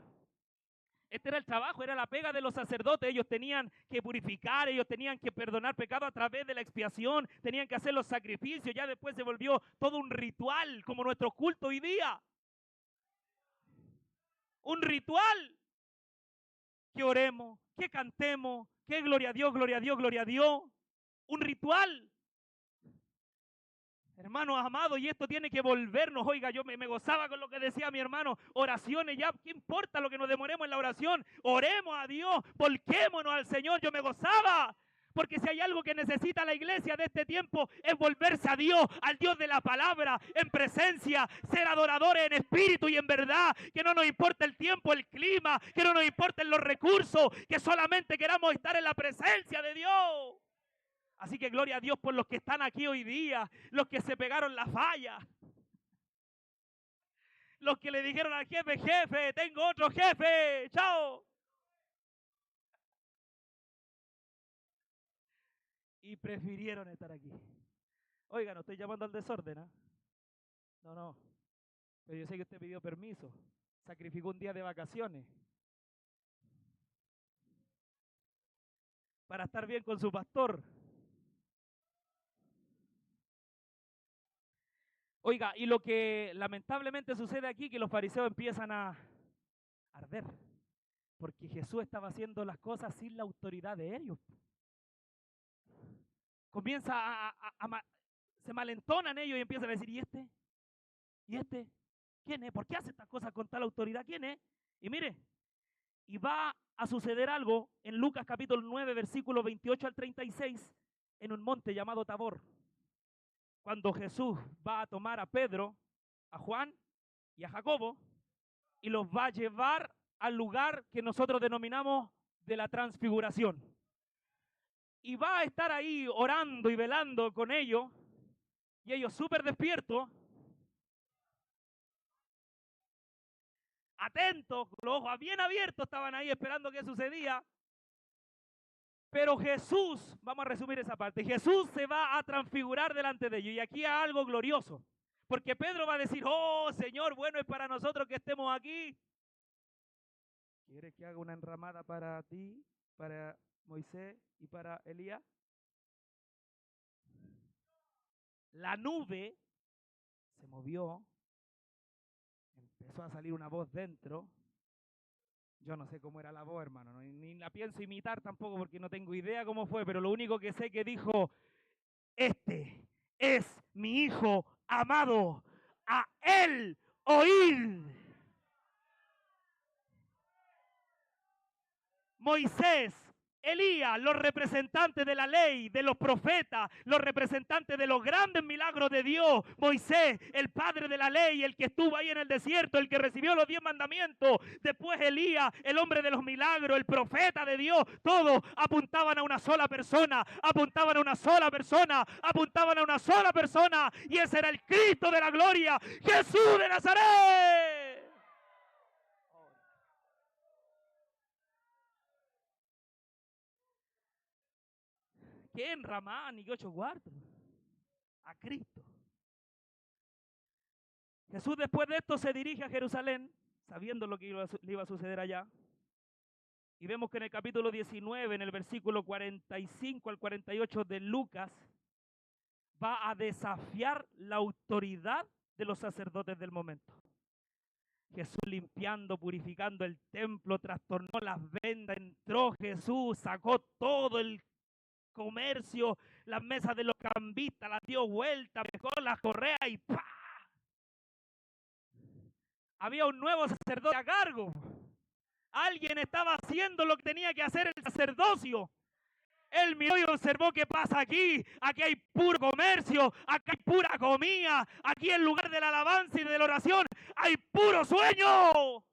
Este era el trabajo, era la pega de los sacerdotes. Ellos tenían que purificar, ellos tenían que perdonar pecado a través de la expiación, tenían que hacer los sacrificios. Ya después se volvió todo un ritual, como nuestro culto hoy día. Un ritual. Que oremos, que cantemos, que gloria a Dios, gloria a Dios, gloria a Dios. Un ritual. Hermanos amados, y esto tiene que volvernos. Oiga, yo me gozaba con lo que decía mi hermano. Oraciones ya, ¿qué importa lo que nos demoremos en la oración? Oremos a Dios, volquémonos al Señor. Yo me gozaba. Porque si hay algo que necesita la iglesia de este tiempo es volverse a Dios, al Dios de la palabra, en presencia, ser adoradores en espíritu y en verdad, que no nos importa el tiempo, el clima, que no nos importen los recursos, que solamente queramos estar en la presencia de Dios. Así que gloria a Dios por los que están aquí hoy día, los que se pegaron la falla, los que le dijeron al jefe, jefe, tengo otro jefe, chao. Y prefirieron estar aquí. Oiga, no estoy llamando al desorden, ¿eh? No. Pero yo sé que usted pidió permiso. Sacrificó un día de vacaciones. Para estar bien con su pastor. Oiga, y lo que lamentablemente sucede aquí, que los fariseos empiezan a arder. Porque Jesús estaba haciendo las cosas sin la autoridad de ellos. Comienza se malentonan ellos y empiezan a decir, ¿y este? ¿Y este? ¿Quién es? ¿Por qué hace estas cosas con tal autoridad? ¿Quién es? Y mire, y va a suceder algo en Lucas capítulo 9, versículos 28 al 36, en un monte llamado Tabor. Cuando Jesús va a tomar a Pedro, a Juan y a Jacobo, y los va a llevar al lugar que nosotros denominamos de la transfiguración. Y va a estar ahí orando y velando con ellos, y ellos súper despiertos, atentos, con los ojos bien abiertos, estaban ahí esperando qué sucedía. Pero Jesús, vamos a resumir esa parte, Jesús se va a transfigurar delante de ellos, y aquí hay algo glorioso, porque Pedro va a decir, oh Señor, bueno es para nosotros que estemos aquí. ¿Quieres que haga una enramada para ti, para Moisés y para Elías? La nube se movió, empezó a salir una voz dentro. Yo no sé cómo era la voz, hermano, ni la pienso imitar tampoco porque no tengo idea cómo fue, pero lo único que sé que dijo, este es mi hijo amado, a él oíd. Moisés, Elías, los representantes de la ley, de los profetas, los representantes de los grandes milagros de Dios. Moisés, el padre de la ley, el que estuvo ahí en el desierto, el que recibió los 10 mandamientos. Después Elías, el hombre de los milagros, el profeta de Dios. Todos apuntaban a una sola persona, apuntaban a una sola persona, apuntaban a una sola persona. Y ese era el Cristo de la gloria, Jesús de Nazaret. ¿Quién? Ramán y 8 cuartos. A Cristo. Jesús después de esto se dirige a Jerusalén, sabiendo lo que le iba a suceder allá. Y vemos que en el capítulo 19, en el versículo 45 al 48 de Lucas, va a desafiar la autoridad de los sacerdotes del momento. Jesús limpiando, purificando el templo, trastornó las vendas, entró Jesús, sacó todo el comercio, las mesas de los cambistas, las dio vuelta, mejor las correas y ¡pah! Había un nuevo sacerdote a cargo. Alguien estaba haciendo lo que tenía que hacer el sacerdocio. Él miró y observó qué pasa aquí. Aquí hay puro comercio, aquí hay pura comida, aquí en lugar de la alabanza y de la oración hay puro sueño.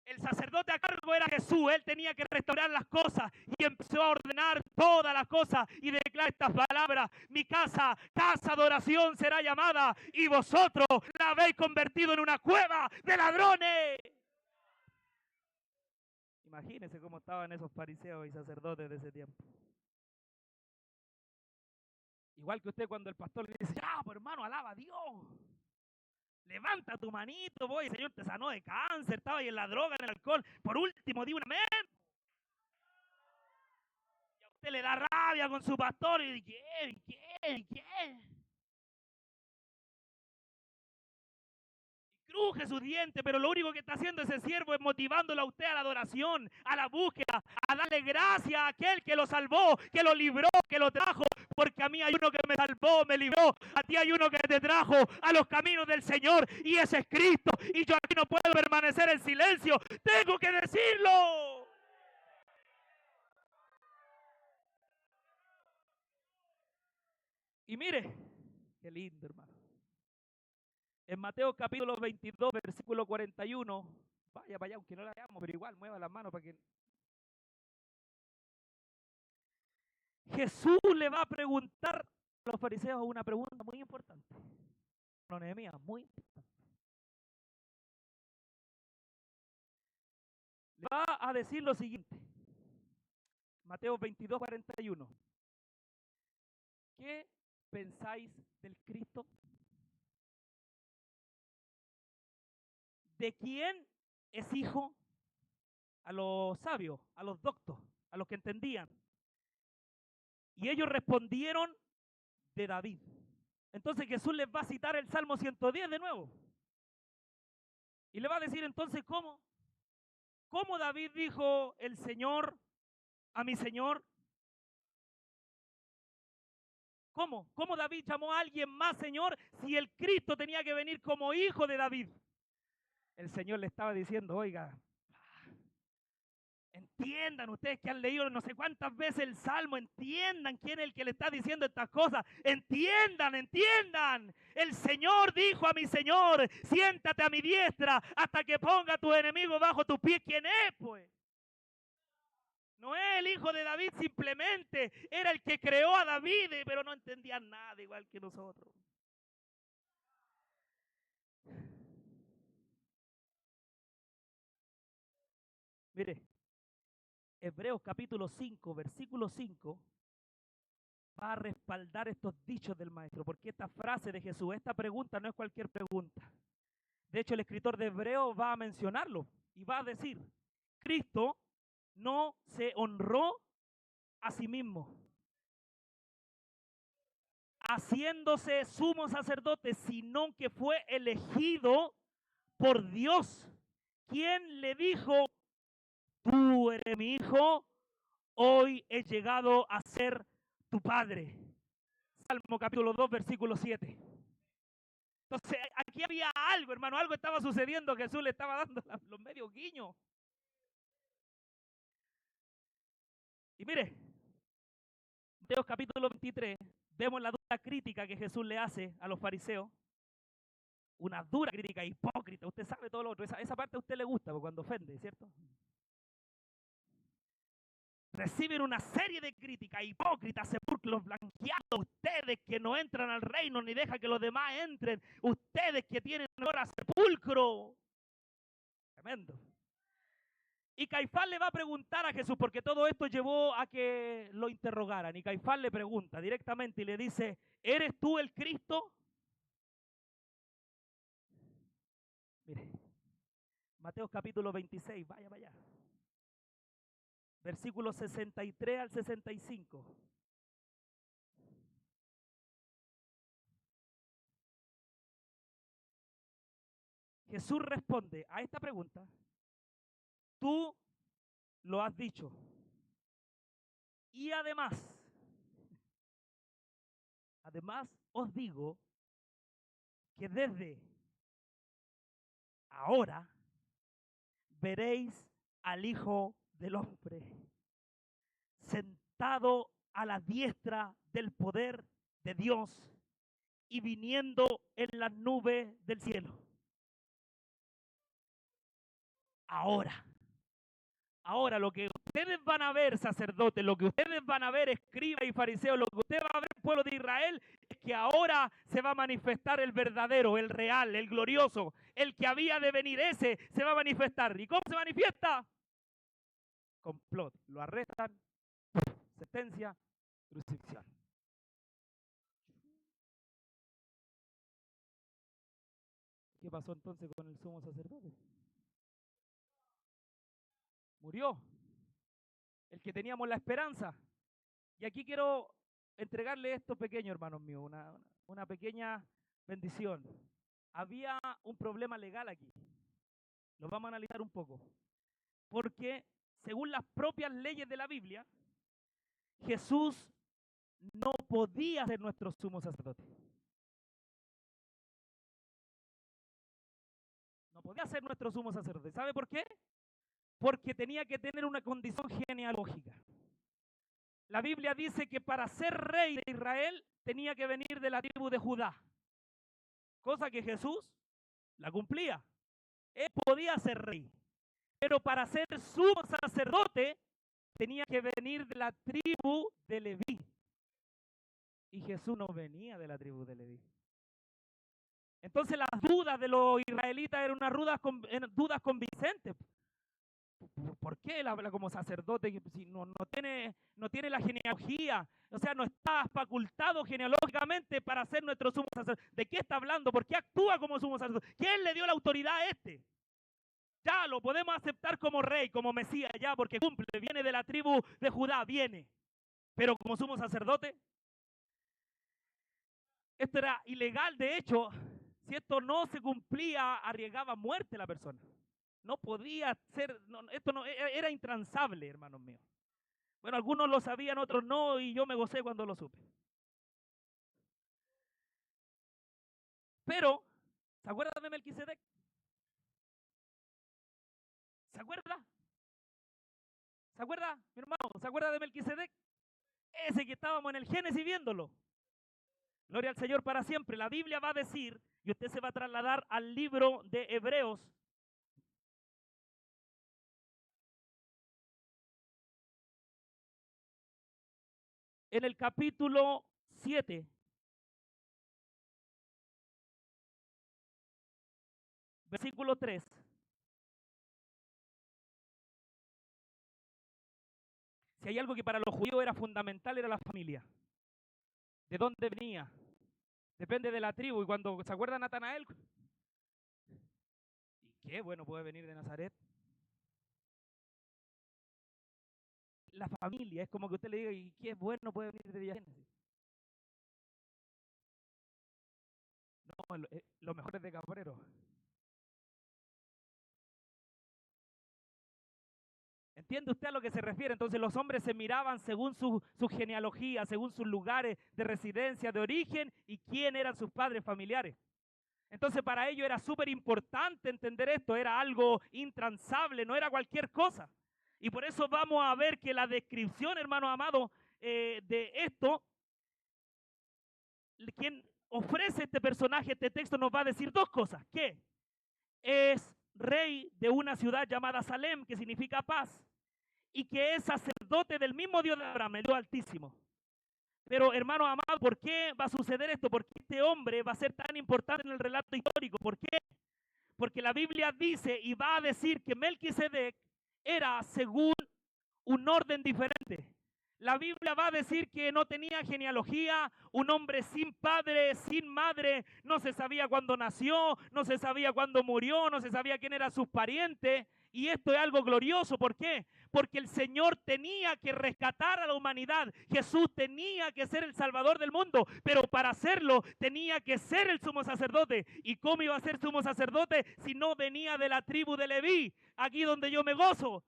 El sacerdote a cargo era Jesús. Él tenía que restaurar las cosas y empezó a ordenar todas las cosas y declara estas palabras: mi casa, casa de oración será llamada, y vosotros la habéis convertido en una cueva de ladrones. Imagínense cómo estaban esos fariseos y sacerdotes de ese tiempo. Igual que usted cuando el pastor le dice: ya, pues hermano, alaba a Dios. Levanta tu manito, voy, el Señor te sanó de cáncer, estaba ahí en la droga, en el alcohol. Por último, di un amén. Y a usted le da rabia con su pastor y dice: ¿qué? Cruje sus dientes, pero lo único que está haciendo ese siervo es motivándolo a usted a la adoración, a la búsqueda, a darle gracias a aquel que lo salvó, que lo libró, que lo trajo, porque a mí hay uno que me salvó, me libró, a ti hay uno que te trajo a los caminos del Señor, y ese es Cristo, y yo aquí no puedo permanecer en silencio, tengo que decirlo. Y mire, qué lindo, hermano. En Mateo capítulo 22, versículo 41, vaya para allá, aunque no la veamos, pero igual mueva las manos para que... Jesús le va a preguntar a los fariseos una pregunta muy importante. No, Nehemías, muy importante. Le va a decir lo siguiente. Mateo 22, 41. ¿Qué pensáis del Cristo? ¿De quién es hijo? A los sabios, a los doctos, a los que entendían. Y ellos respondieron: de David. Entonces Jesús les va a citar el Salmo 110 de nuevo. Y le va a decir entonces cómo. ¿Cómo David dijo el Señor a mi Señor? ¿Cómo? ¿Cómo David llamó a alguien más Señor si el Cristo tenía que venir como hijo de David? El Señor le estaba diciendo: oiga, entiendan ustedes que han leído no sé cuántas veces el Salmo, entiendan quién es el que le está diciendo estas cosas, entiendan. El Señor dijo a mi Señor: siéntate a mi diestra hasta que ponga a tu enemigo bajo tus pies. ¿Quién es, pues? No es el hijo de David simplemente, era el que creó a David, pero no entendían nada igual que nosotros. Mire, Hebreos capítulo 5, versículo 5, va a respaldar estos dichos del maestro, porque esta frase de Jesús, esta pregunta no es cualquier pregunta. De hecho, el escritor de Hebreos va a mencionarlo y va a decir: Cristo no se honró a sí mismo, haciéndose sumo sacerdote, sino que fue elegido por Dios, quien le dijo: tú eres mi hijo, hoy he llegado a ser tu padre. Salmo capítulo 2, versículo 7. Entonces, aquí había algo, hermano, algo estaba sucediendo. Jesús le estaba dando los medios guiños. Y mire, Mateo capítulo 23, vemos la dura crítica que Jesús le hace a los fariseos. Una dura crítica, hipócrita. Usted sabe todo lo otro. Esa parte a usted le gusta cuando ofende, ¿cierto? Reciben una serie de críticas, hipócritas, sepulcros blanqueados, ustedes que no entran al reino ni dejan que los demás entren, ustedes que tienen olor a sepulcro. Tremendo. Y Caifás le va a preguntar a Jesús, porque todo esto llevó a que lo interrogaran. Y Caifás le pregunta directamente y le dice, ¿eres tú el Cristo? Mire, Mateo capítulo 26, vaya. Versículos 63 al 65. Jesús responde a esta pregunta, tú lo has dicho. Y además os digo que desde ahora veréis al Hijo del Hombre sentado a la diestra del poder de Dios y viniendo en las nubes del cielo. Ahora lo que ustedes van a ver, sacerdotes, lo que ustedes van a ver, escribas y fariseos, lo que ustedes van a ver, pueblo de Israel, es que ahora se va a manifestar el verdadero, el real, el glorioso, el que había de venir, ese se va a manifestar. ¿Y cómo se manifiesta? Complot. Lo arrestan, sentencia, crucifixión. ¿Qué pasó entonces con el sumo sacerdote? Murió. El que teníamos la esperanza. Y aquí quiero entregarle esto pequeño, hermanos míos, una pequeña bendición. Había un problema legal aquí. Lo vamos a analizar un poco. Porque según las propias leyes de la Biblia, Jesús no podía ser nuestro sumo sacerdote. No podía ser nuestro sumo sacerdote. ¿Sabe por qué? Porque tenía que tener una condición genealógica. La Biblia dice que para ser rey de Israel tenía que venir de la tribu de Judá. Cosa que Jesús la cumplía. Él podía ser rey. Pero para ser sumo sacerdote tenía que venir de la tribu de Leví. Y Jesús no venía de la tribu de Leví. Entonces las dudas de los israelitas eran dudas convincentes. ¿Por qué él habla como sacerdote si no tiene la genealogía? O sea, no está facultado genealógicamente para ser nuestro sumo sacerdote. ¿De qué está hablando? ¿Por qué actúa como sumo sacerdote? ¿Quién le dio la autoridad a este? Ya lo podemos aceptar como rey, como Mesías, ya, porque cumple, viene de la tribu de Judá, viene. Pero como sumo sacerdote, esto era ilegal. De hecho, si esto no se cumplía, arriesgaba muerte la persona. No podía ser, esto no era intransable, hermanos míos. Bueno, algunos lo sabían, otros no, y yo me gocé cuando lo supe. Pero, ¿se acuerdan de Melquisedec? ¿Se acuerda? ¿Se acuerda, mi hermano? ¿Se acuerda de Melquisedec? Ese que estábamos en el Génesis viéndolo. Gloria al Señor para siempre. La Biblia va a decir, y usted se va a trasladar al libro de Hebreos, en el capítulo 7, versículo 3. Si hay algo que para los judíos era fundamental, era la familia. ¿De dónde venía? Depende de la tribu. Y cuando se acuerda de Natanael, ¿y qué bueno puede venir de Nazaret? La familia, es como que usted le diga, ¿y qué bueno puede venir de Villagénesis? No, lo mejor es de Cabrero. ¿Entiende usted a lo que se refiere? Entonces los hombres se miraban según su genealogía, según sus lugares de residencia, de origen y quién eran sus padres familiares. Entonces para ellos era súper importante entender esto, era algo intransable, no era cualquier cosa. Y por eso vamos a ver que la descripción, hermanos amados, de esto, quien ofrece este personaje, este texto nos va a decir dos cosas. Que es rey de una ciudad llamada Salem, que significa paz, y que es sacerdote del mismo Dios de Abraham, el Dios Altísimo. Pero, hermanos amados, ¿por qué va a suceder esto? ¿Por qué este hombre va a ser tan importante en el relato histórico? ¿Por qué? Porque la Biblia dice y va a decir que Melquisedec era según un orden diferente. La Biblia va a decir que no tenía genealogía, un hombre sin padre, sin madre, no se sabía cuándo nació, no se sabía cuándo murió, no se sabía quién era sus parientes. Y esto es algo glorioso, ¿por qué? Porque el Señor tenía que rescatar a la humanidad. Jesús tenía que ser el Salvador del mundo, pero para hacerlo tenía que ser el sumo sacerdote. ¿Y cómo iba a ser sumo sacerdote si no venía de la tribu de Leví? Aquí donde yo me gozo.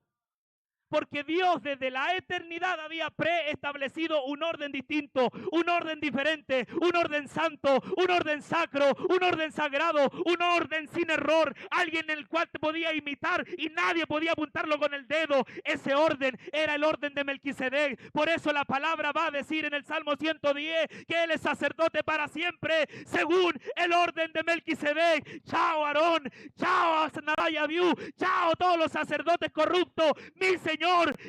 Porque Dios desde la eternidad había preestablecido un orden distinto, un orden diferente, un orden santo, un orden sacro, un orden sagrado, un orden sin error, alguien en el cual te podía imitar y nadie podía apuntarlo con el dedo. Ese orden era el orden de Melquisedec. Por eso la palabra va a decir en el Salmo 110 que él es sacerdote para siempre, según el orden de Melquisedec. Chao Aarón, chao Nadab y Abiú, chao todos los sacerdotes corruptos. Mi Señor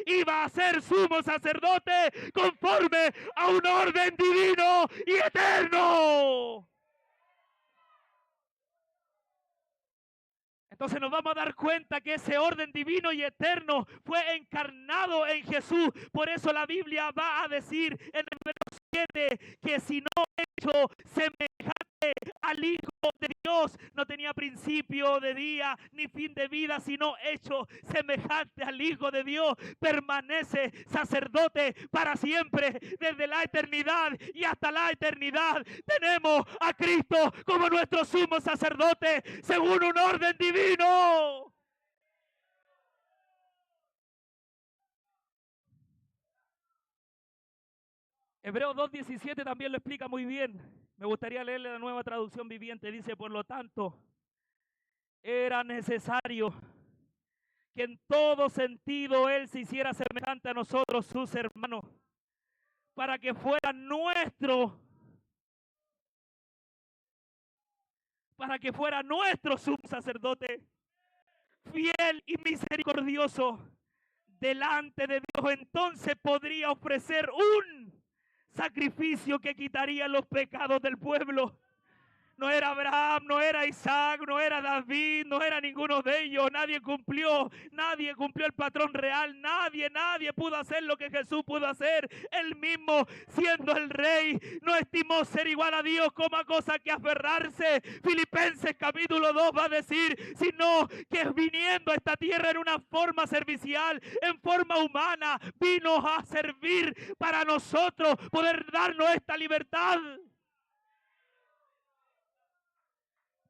iba a ser sumo sacerdote conforme a un orden divino y eterno. Entonces nos vamos a dar cuenta que ese orden divino y eterno fue encarnado en Jesús. Por eso la Biblia va a decir en el verso 7 que si no hecho semejante al Hijo de Dios, no tenía principio de día ni fin de vida, sino hecho semejante al Hijo de Dios, permanece sacerdote para siempre, desde la eternidad y hasta la eternidad. Tenemos a Cristo como nuestro sumo sacerdote según un orden divino. Hebreos 2:17 también lo explica muy bien. Me gustaría leerle la Nueva Traducción Viviente. Dice, por lo tanto, era necesario que en todo sentido Él se hiciera semejante a nosotros, sus hermanos, para que fuera nuestro sumo sacerdote, fiel y misericordioso delante de Dios. Entonces podría ofrecer un sacrificio que quitaría los pecados del pueblo. No era Abraham, no era Isaac, no era David, no era ninguno de ellos. Nadie cumplió el patrón real. Nadie pudo hacer lo que Jesús pudo hacer. Él mismo, siendo el rey, no estimó ser igual a Dios como a cosa que aferrarse. Filipenses capítulo 2 va a decir, sino que viniendo a esta tierra en una forma servicial, en forma humana, vino a servir para nosotros, poder darnos esta libertad.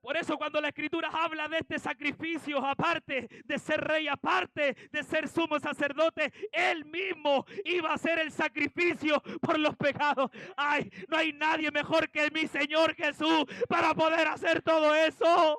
Por eso cuando la Escritura habla de este sacrificio, aparte de ser rey, aparte de ser sumo sacerdote, Él mismo iba a hacer el sacrificio por los pecados. Ay, no hay nadie mejor que mi Señor Jesús para poder hacer todo eso.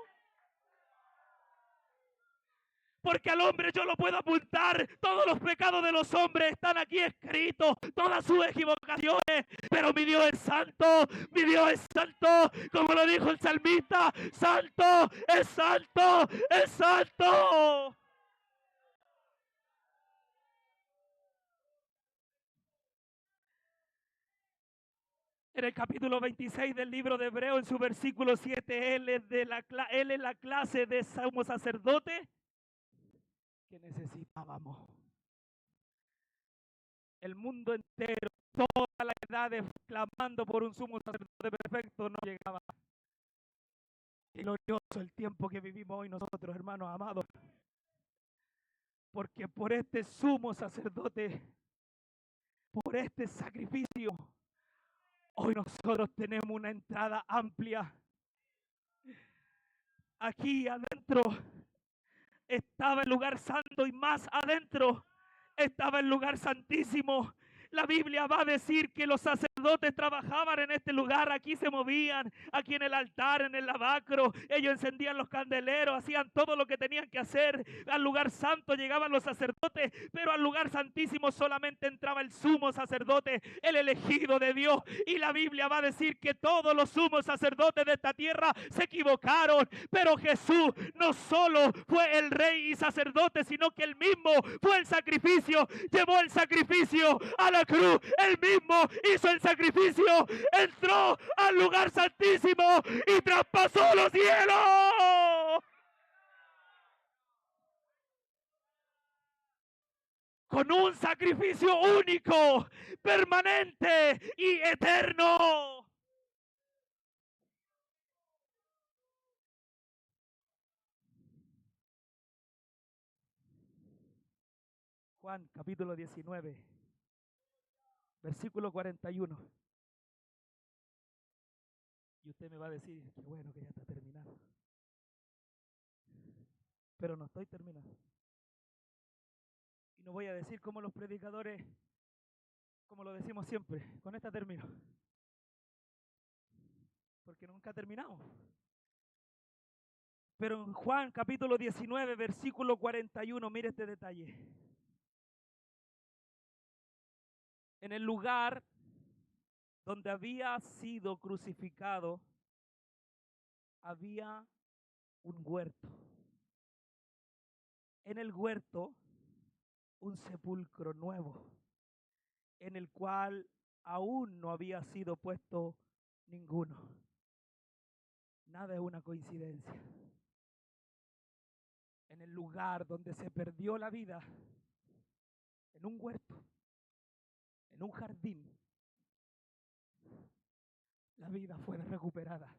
Porque al hombre yo lo puedo apuntar. Todos los pecados de los hombres están aquí escritos. Todas sus equivocaciones. Pero mi Dios es santo. Mi Dios es santo. Como lo dijo el salmista. Santo, es santo, es santo. En el capítulo 26 del libro de Hebreos, en su versículo 7, él es la clase de sumo sacerdote que necesitábamos. El mundo entero, todas las edades clamando por un sumo sacerdote perfecto, no llegaba. Qué glorioso el tiempo que vivimos hoy nosotros, hermanos amados. Porque por este sumo sacerdote, por este sacrificio, hoy nosotros tenemos una entrada amplia. Aquí adentro estaba el lugar santo y más adentro estaba el lugar santísimo. La Biblia va a decir que los sacerdotes sacerdotes trabajaban en este lugar, aquí se movían, aquí en el altar, en el lavacro, ellos encendían los candeleros, hacían todo lo que tenían que hacer. Al lugar santo llegaban los sacerdotes, pero al lugar santísimo solamente entraba el sumo sacerdote, el elegido de Dios. Y la Biblia va a decir que todos los sumos sacerdotes de esta tierra se equivocaron, pero Jesús no solo fue el rey y sacerdote, sino que él mismo fue el sacrificio, llevó el sacrificio a la cruz, él mismo hizo el sacrificio, entró al lugar santísimo y traspasó los cielos con un sacrificio único, permanente y eterno. Juan capítulo 19, versículo 41. Y usted me va a decir, qué bueno que ya está terminado. Pero no estoy terminado. Y no voy a decir como los predicadores, como lo decimos siempre, con esta termino. Porque nunca terminamos. Pero en Juan capítulo 19, versículo 41, mire este detalle. En el lugar donde había sido crucificado, había un huerto. En el huerto, un sepulcro nuevo, en el cual aún no había sido puesto ninguno. Nada es una coincidencia. En el lugar donde se perdió la vida, en un huerto, en un jardín, la vida fue recuperada.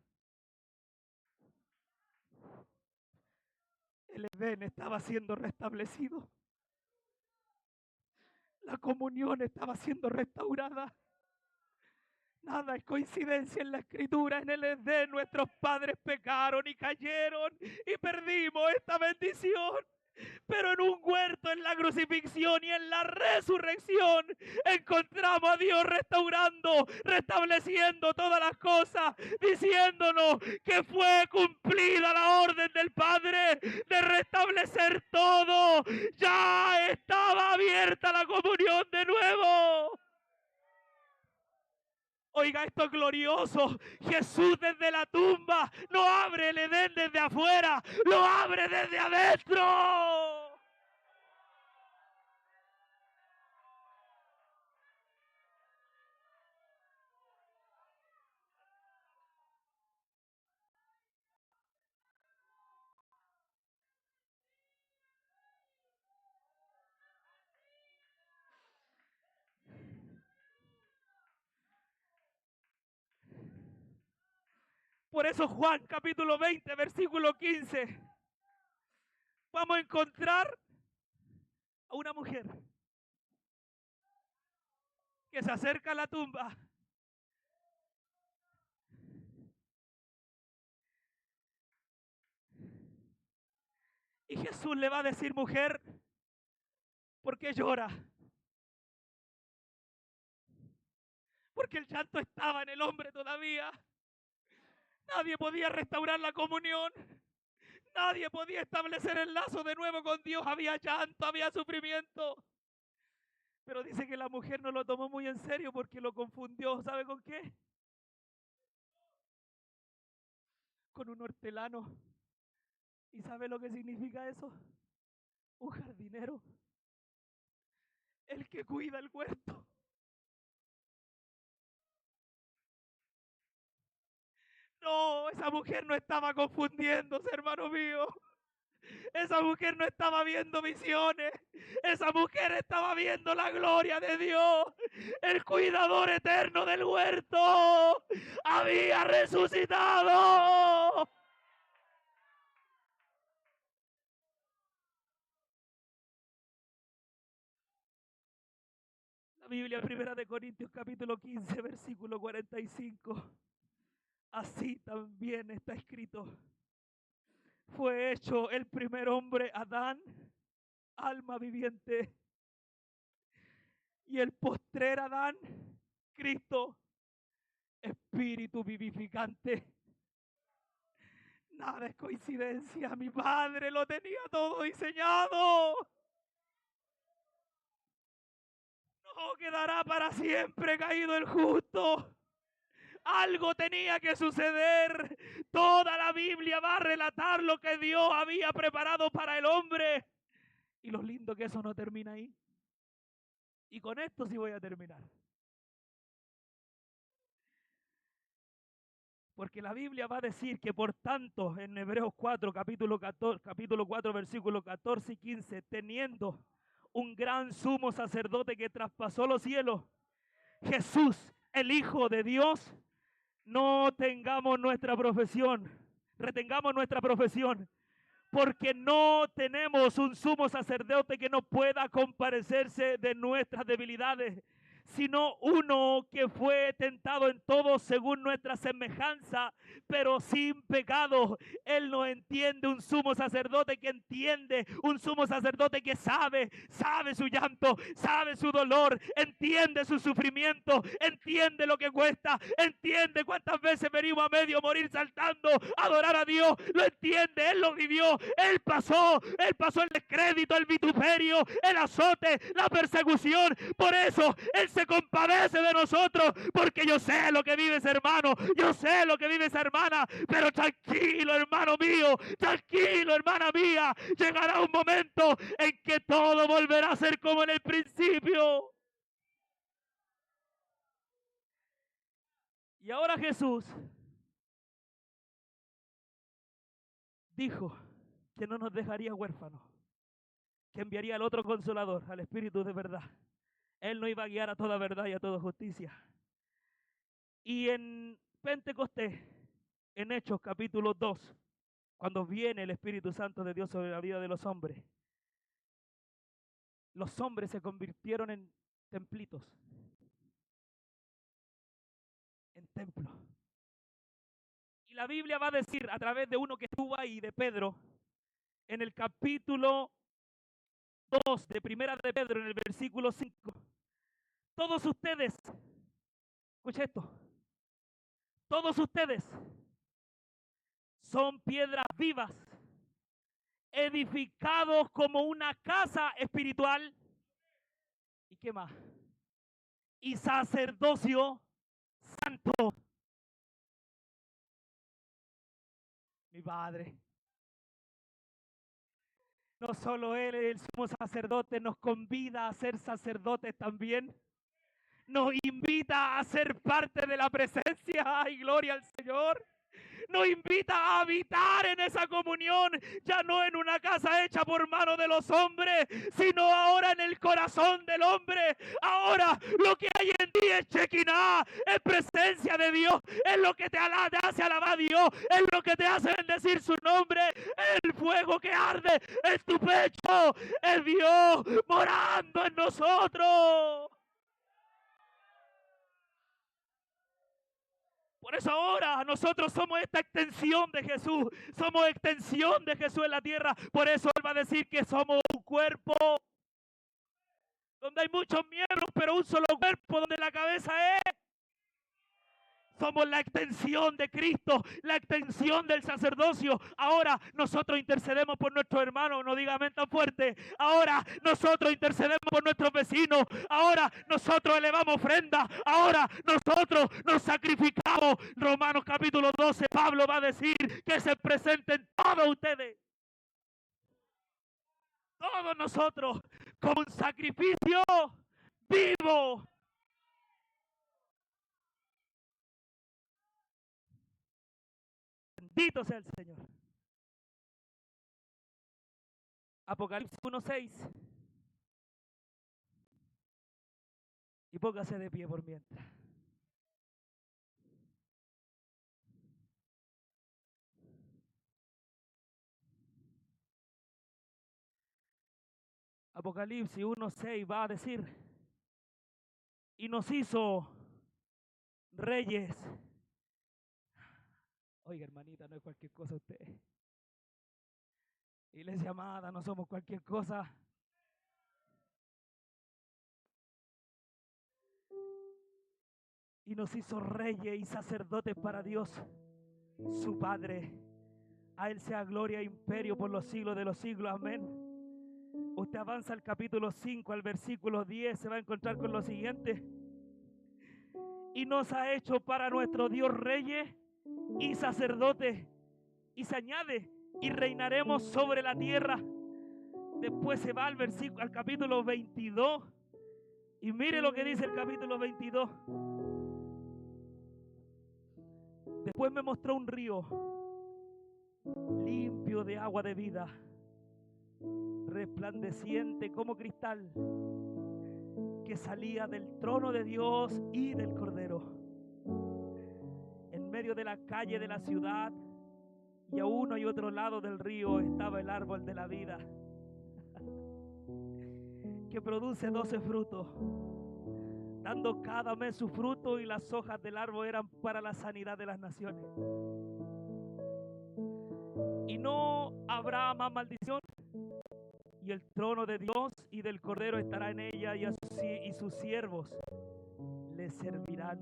El Edén estaba siendo restablecido. La comunión estaba siendo restaurada. Nada es coincidencia en la escritura. En el Edén nuestros padres pecaron y cayeron y perdimos esta bendición. Pero en un huerto, en la crucifixión y en la resurrección, encontramos a Dios restaurando, restableciendo todas las cosas, diciéndonos que fue cumplida la orden del Padre de restablecer todo. Ya estaba abierta la comunión de nuevo. Oiga, esto es glorioso. Jesús desde la tumba no abre el Edén desde afuera, lo abre desde adentro. Por eso Juan capítulo 20, versículo 15, vamos a encontrar a una mujer que se acerca a la tumba y Jesús le va a decir: mujer, ¿por qué llora? Porque el llanto estaba en el hombre todavía. Nadie podía restaurar la comunión. Nadie podía establecer el lazo de nuevo con Dios. Había llanto, había sufrimiento. Pero dice que la mujer no lo tomó muy en serio porque lo confundió. ¿Sabe con qué? Con un hortelano. ¿Y sabe lo que significa eso? Un jardinero. El que cuida el huerto. No, esa mujer no estaba confundiéndose, hermano mío. Esa mujer no estaba viendo visiones. Esa mujer estaba viendo la gloria de Dios. El cuidador eterno del huerto había resucitado. La Biblia, primera de Corintios capítulo 15, versículo 45. Así también está escrito: fue hecho el primer hombre, Adán, alma viviente, y el postrer Adán, Cristo, espíritu vivificante. Nada es coincidencia, mi Padre lo tenía todo diseñado. No quedará para siempre caído el justo. Algo tenía que suceder. Toda la Biblia va a relatar lo que Dios había preparado para el hombre. Y lo lindo que eso no termina ahí. Y con esto sí voy a terminar. Porque la Biblia va a decir que por tanto, en Hebreos 4, capítulo 4, versículos 14 y 15, teniendo un gran sumo sacerdote que traspasó los cielos, Jesús, el Hijo de Dios, no tengamos nuestra profesión, retengamos nuestra profesión, porque no tenemos un sumo sacerdote que no pueda compadecerse de nuestras debilidades, sino uno que fue tentado en todo según nuestra semejanza, pero sin pecado. Él no entiende un sumo sacerdote que entiende, un sumo sacerdote que sabe su llanto, sabe su dolor, entiende su sufrimiento, entiende lo que cuesta, entiende cuántas veces venimos a medio morir saltando a adorar a Dios, lo entiende, Él lo vivió, Él pasó el descrédito, el vituperio, el azote, la persecución. Por eso Él se compadece de nosotros, porque yo sé lo que vives, hermano, yo sé lo que vives, hermana, pero tranquilo, hermano mío, tranquilo, hermana mía, llegará un momento en que todo volverá a ser como en el principio. Y ahora Jesús dijo que no nos dejaría huérfanos, que enviaría al otro consolador, al Espíritu de verdad. Él nos iba a guiar a toda verdad y a toda justicia. Y en Pentecostés, en Hechos capítulo 2, cuando viene el Espíritu Santo de Dios sobre la vida de los hombres se convirtieron en templitos, en templos. Y la Biblia va a decir a través de uno que estuvo ahí, de Pedro, en el capítulo 2 de Primera de Pedro, en el versículo 5, todos ustedes, escucha esto, todos ustedes son piedras vivas, edificados como una casa espiritual. ¿Y qué más? Y sacerdocio santo. Mi Padre. No solo Él, el sumo sacerdote, nos convida a ser sacerdotes también. Nos invita a ser parte de la presencia. ¡Ay, gloria al Señor! Nos invita a habitar en esa comunión, ya no en una casa hecha por mano de los hombres, sino ahora en el corazón del hombre. Ahora lo que hay en ti es Shekinah, es presencia de Dios, es lo que te hace alabar a Dios, es lo que te hace bendecir su nombre, el fuego que arde en tu pecho, es Dios morando en nosotros. Por eso ahora nosotros somos esta extensión de Jesús. Somos extensión de Jesús en la tierra. Por eso Él va a decir que somos un cuerpo donde hay muchos miembros, pero un solo cuerpo donde la cabeza es. Somos la extensión de Cristo, la extensión del sacerdocio. Ahora nosotros intercedemos por nuestros hermanos, no digan amén tan fuerte. Ahora nosotros intercedemos por nuestros vecinos. Ahora nosotros elevamos ofrenda. Ahora nosotros nos sacrificamos. Romanos capítulo 12, Pablo va a decir que se presenten todos ustedes, todos nosotros, como un sacrificio vivo. Bendito sea el Señor. Apocalipsis 1:6. Y póngase de pie por mientras. Apocalipsis 1:6 va a decir: y nos hizo reyes. Oiga, hermanita, no es cualquier cosa usted. Iglesia amada, no somos cualquier cosa. y nos hizo reyes y sacerdotes para Dios, su Padre. A Él sea gloria e imperio por los siglos de los siglos. Amén. Usted avanza al capítulo 5, al versículo 10, se va a encontrar con lo siguiente. Y nos ha hecho para nuestro Dios reyes y sacerdotes. Y se añade, y reinaremos sobre la tierra. Después se va al capítulo 22. Y mire lo que dice el capítulo 22. Después me mostró un río limpio de agua de vida, resplandeciente como cristal, que salía del trono de Dios y del Cordero. En medio de la calle de la ciudad y a uno y otro lado del río estaba el árbol de la vida, que produce 12 frutos, dando cada mes su fruto, y las hojas del árbol eran para la sanidad de las naciones. Y no habrá más maldición, y el trono de Dios y del Cordero estará en ella, y sus siervos le servirán.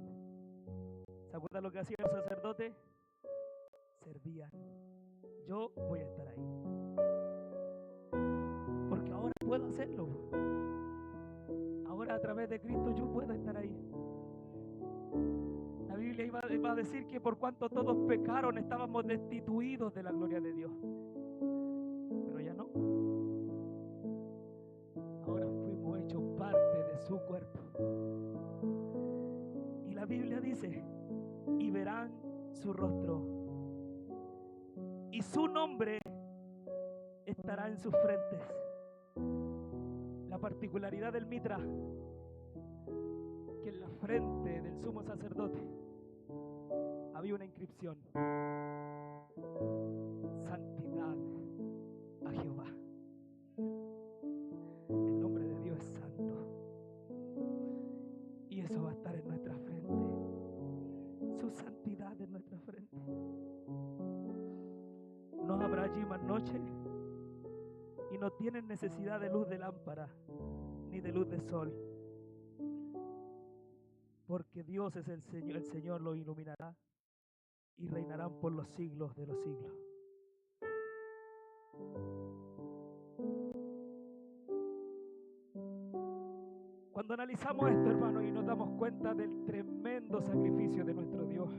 ¿Se acuerdan lo que hacía el sacerdote? Servían. Yo voy a estar ahí, porque ahora puedo hacerlo. Ahora a través de Cristo yo puedo estar ahí. La Biblia iba a decir que por cuanto todos pecaron estábamos destituidos de la gloria de Dios. Pero ya no. Ahora fuimos hechos parte de su cuerpo. Y la Biblia dice, y verán su rostro, y su nombre estará en sus frentes. La particularidad del mitra, que en la frente del sumo sacerdote había una inscripción: santidad a Jehová. El nombre de Dios es santo, y eso va a estar en nuestra frente. Su santidad en nuestra frente. No habrá allí más noche, y no tienen necesidad de luz de lámpara ni de luz de sol, porque Dios es el Señor los iluminará, y reinarán por los siglos de los siglos. Cuando analizamos esto, hermanos, y nos damos cuenta del tremendo sacrificio de nuestro Dios,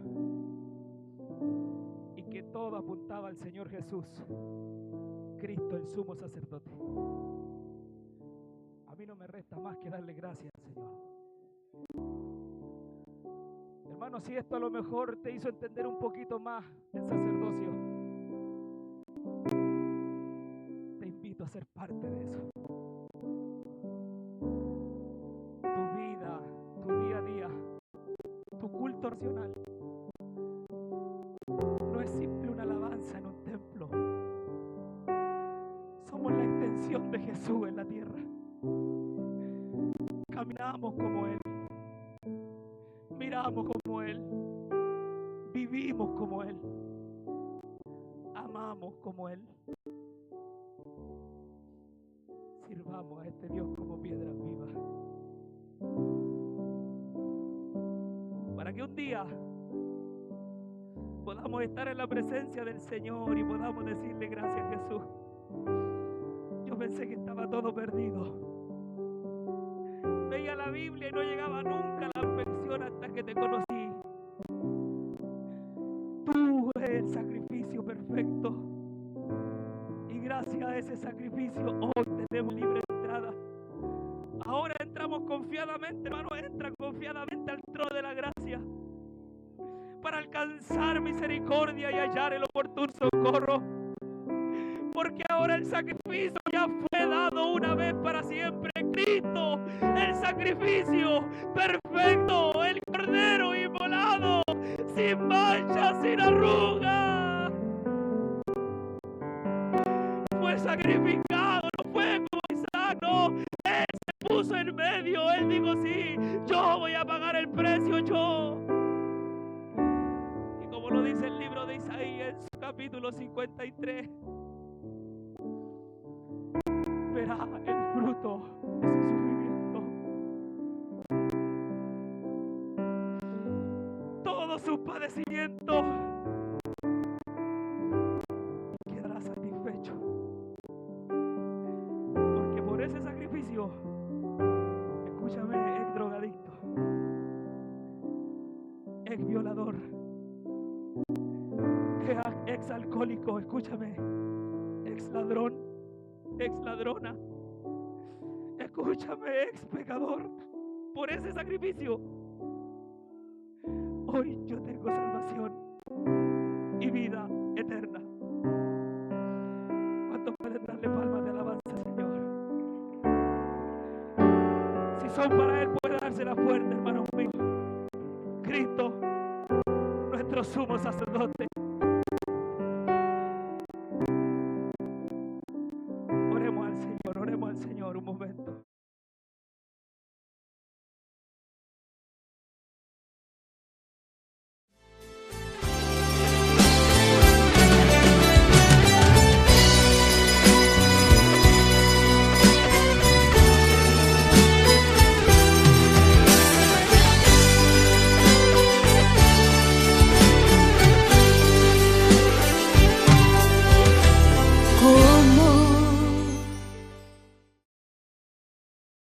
y que todo apuntaba al Señor Jesús, Cristo, el sumo sacerdote, a mí no me resta más que darle gracias al Señor. Hermano, si esto a lo mejor te hizo entender un poquito más el sacerdocio, te invito a ser parte de eso. Tu vida, tu día a día, tu culto racional no es simple una alabanza en un templo. Somos la extensión de Jesús en la tierra. Caminamos como Él, miramos como Él, vivimos como Él, amamos como Él. Sirvamos a este Dios como piedras vivas, para que un día podamos estar en la presencia del Señor y podamos decirle: gracias, Jesús. Yo pensé que estaba todo perdido. Veía la Biblia y no llegaba nunca a la perfección hasta que te conocí. Tú eres el sacrificio perfecto, y gracias a ese sacrificio hoy tenemos libre entrada. Ahora entramos confiadamente, hermano, entra confiadamente al trono de la gracia para alcanzar misericordia y hallar el oportuno socorro. Porque ahora el sacrificio ya fue dado una vez para siempre. Cristo, el sacrificio perfecto, el Cordero inmolado, sin mancha, sin arruga, fue sacrificado. No fue como Isaac, no. Él se puso en medio. Él dijo: sí, yo voy a pagar el precio, yo. Y como lo dice el libro de Isaías en su capítulo 53, verá el fruto de su sufrimiento. ese sacrificio. Escúchame, ex drogadicto, ex violador, ex alcohólico, escúchame, ex ladrón, ex ladrona, escúchame, ex pecador. Por ese sacrificio, hoy yo tengo salvación y vida eterna. ¿Cuántos pueden darle palmas de alabanza, Señor? Si son para Él, puede dársela fuerte, hermano mío. Cristo, nuestro sumo sacerdote,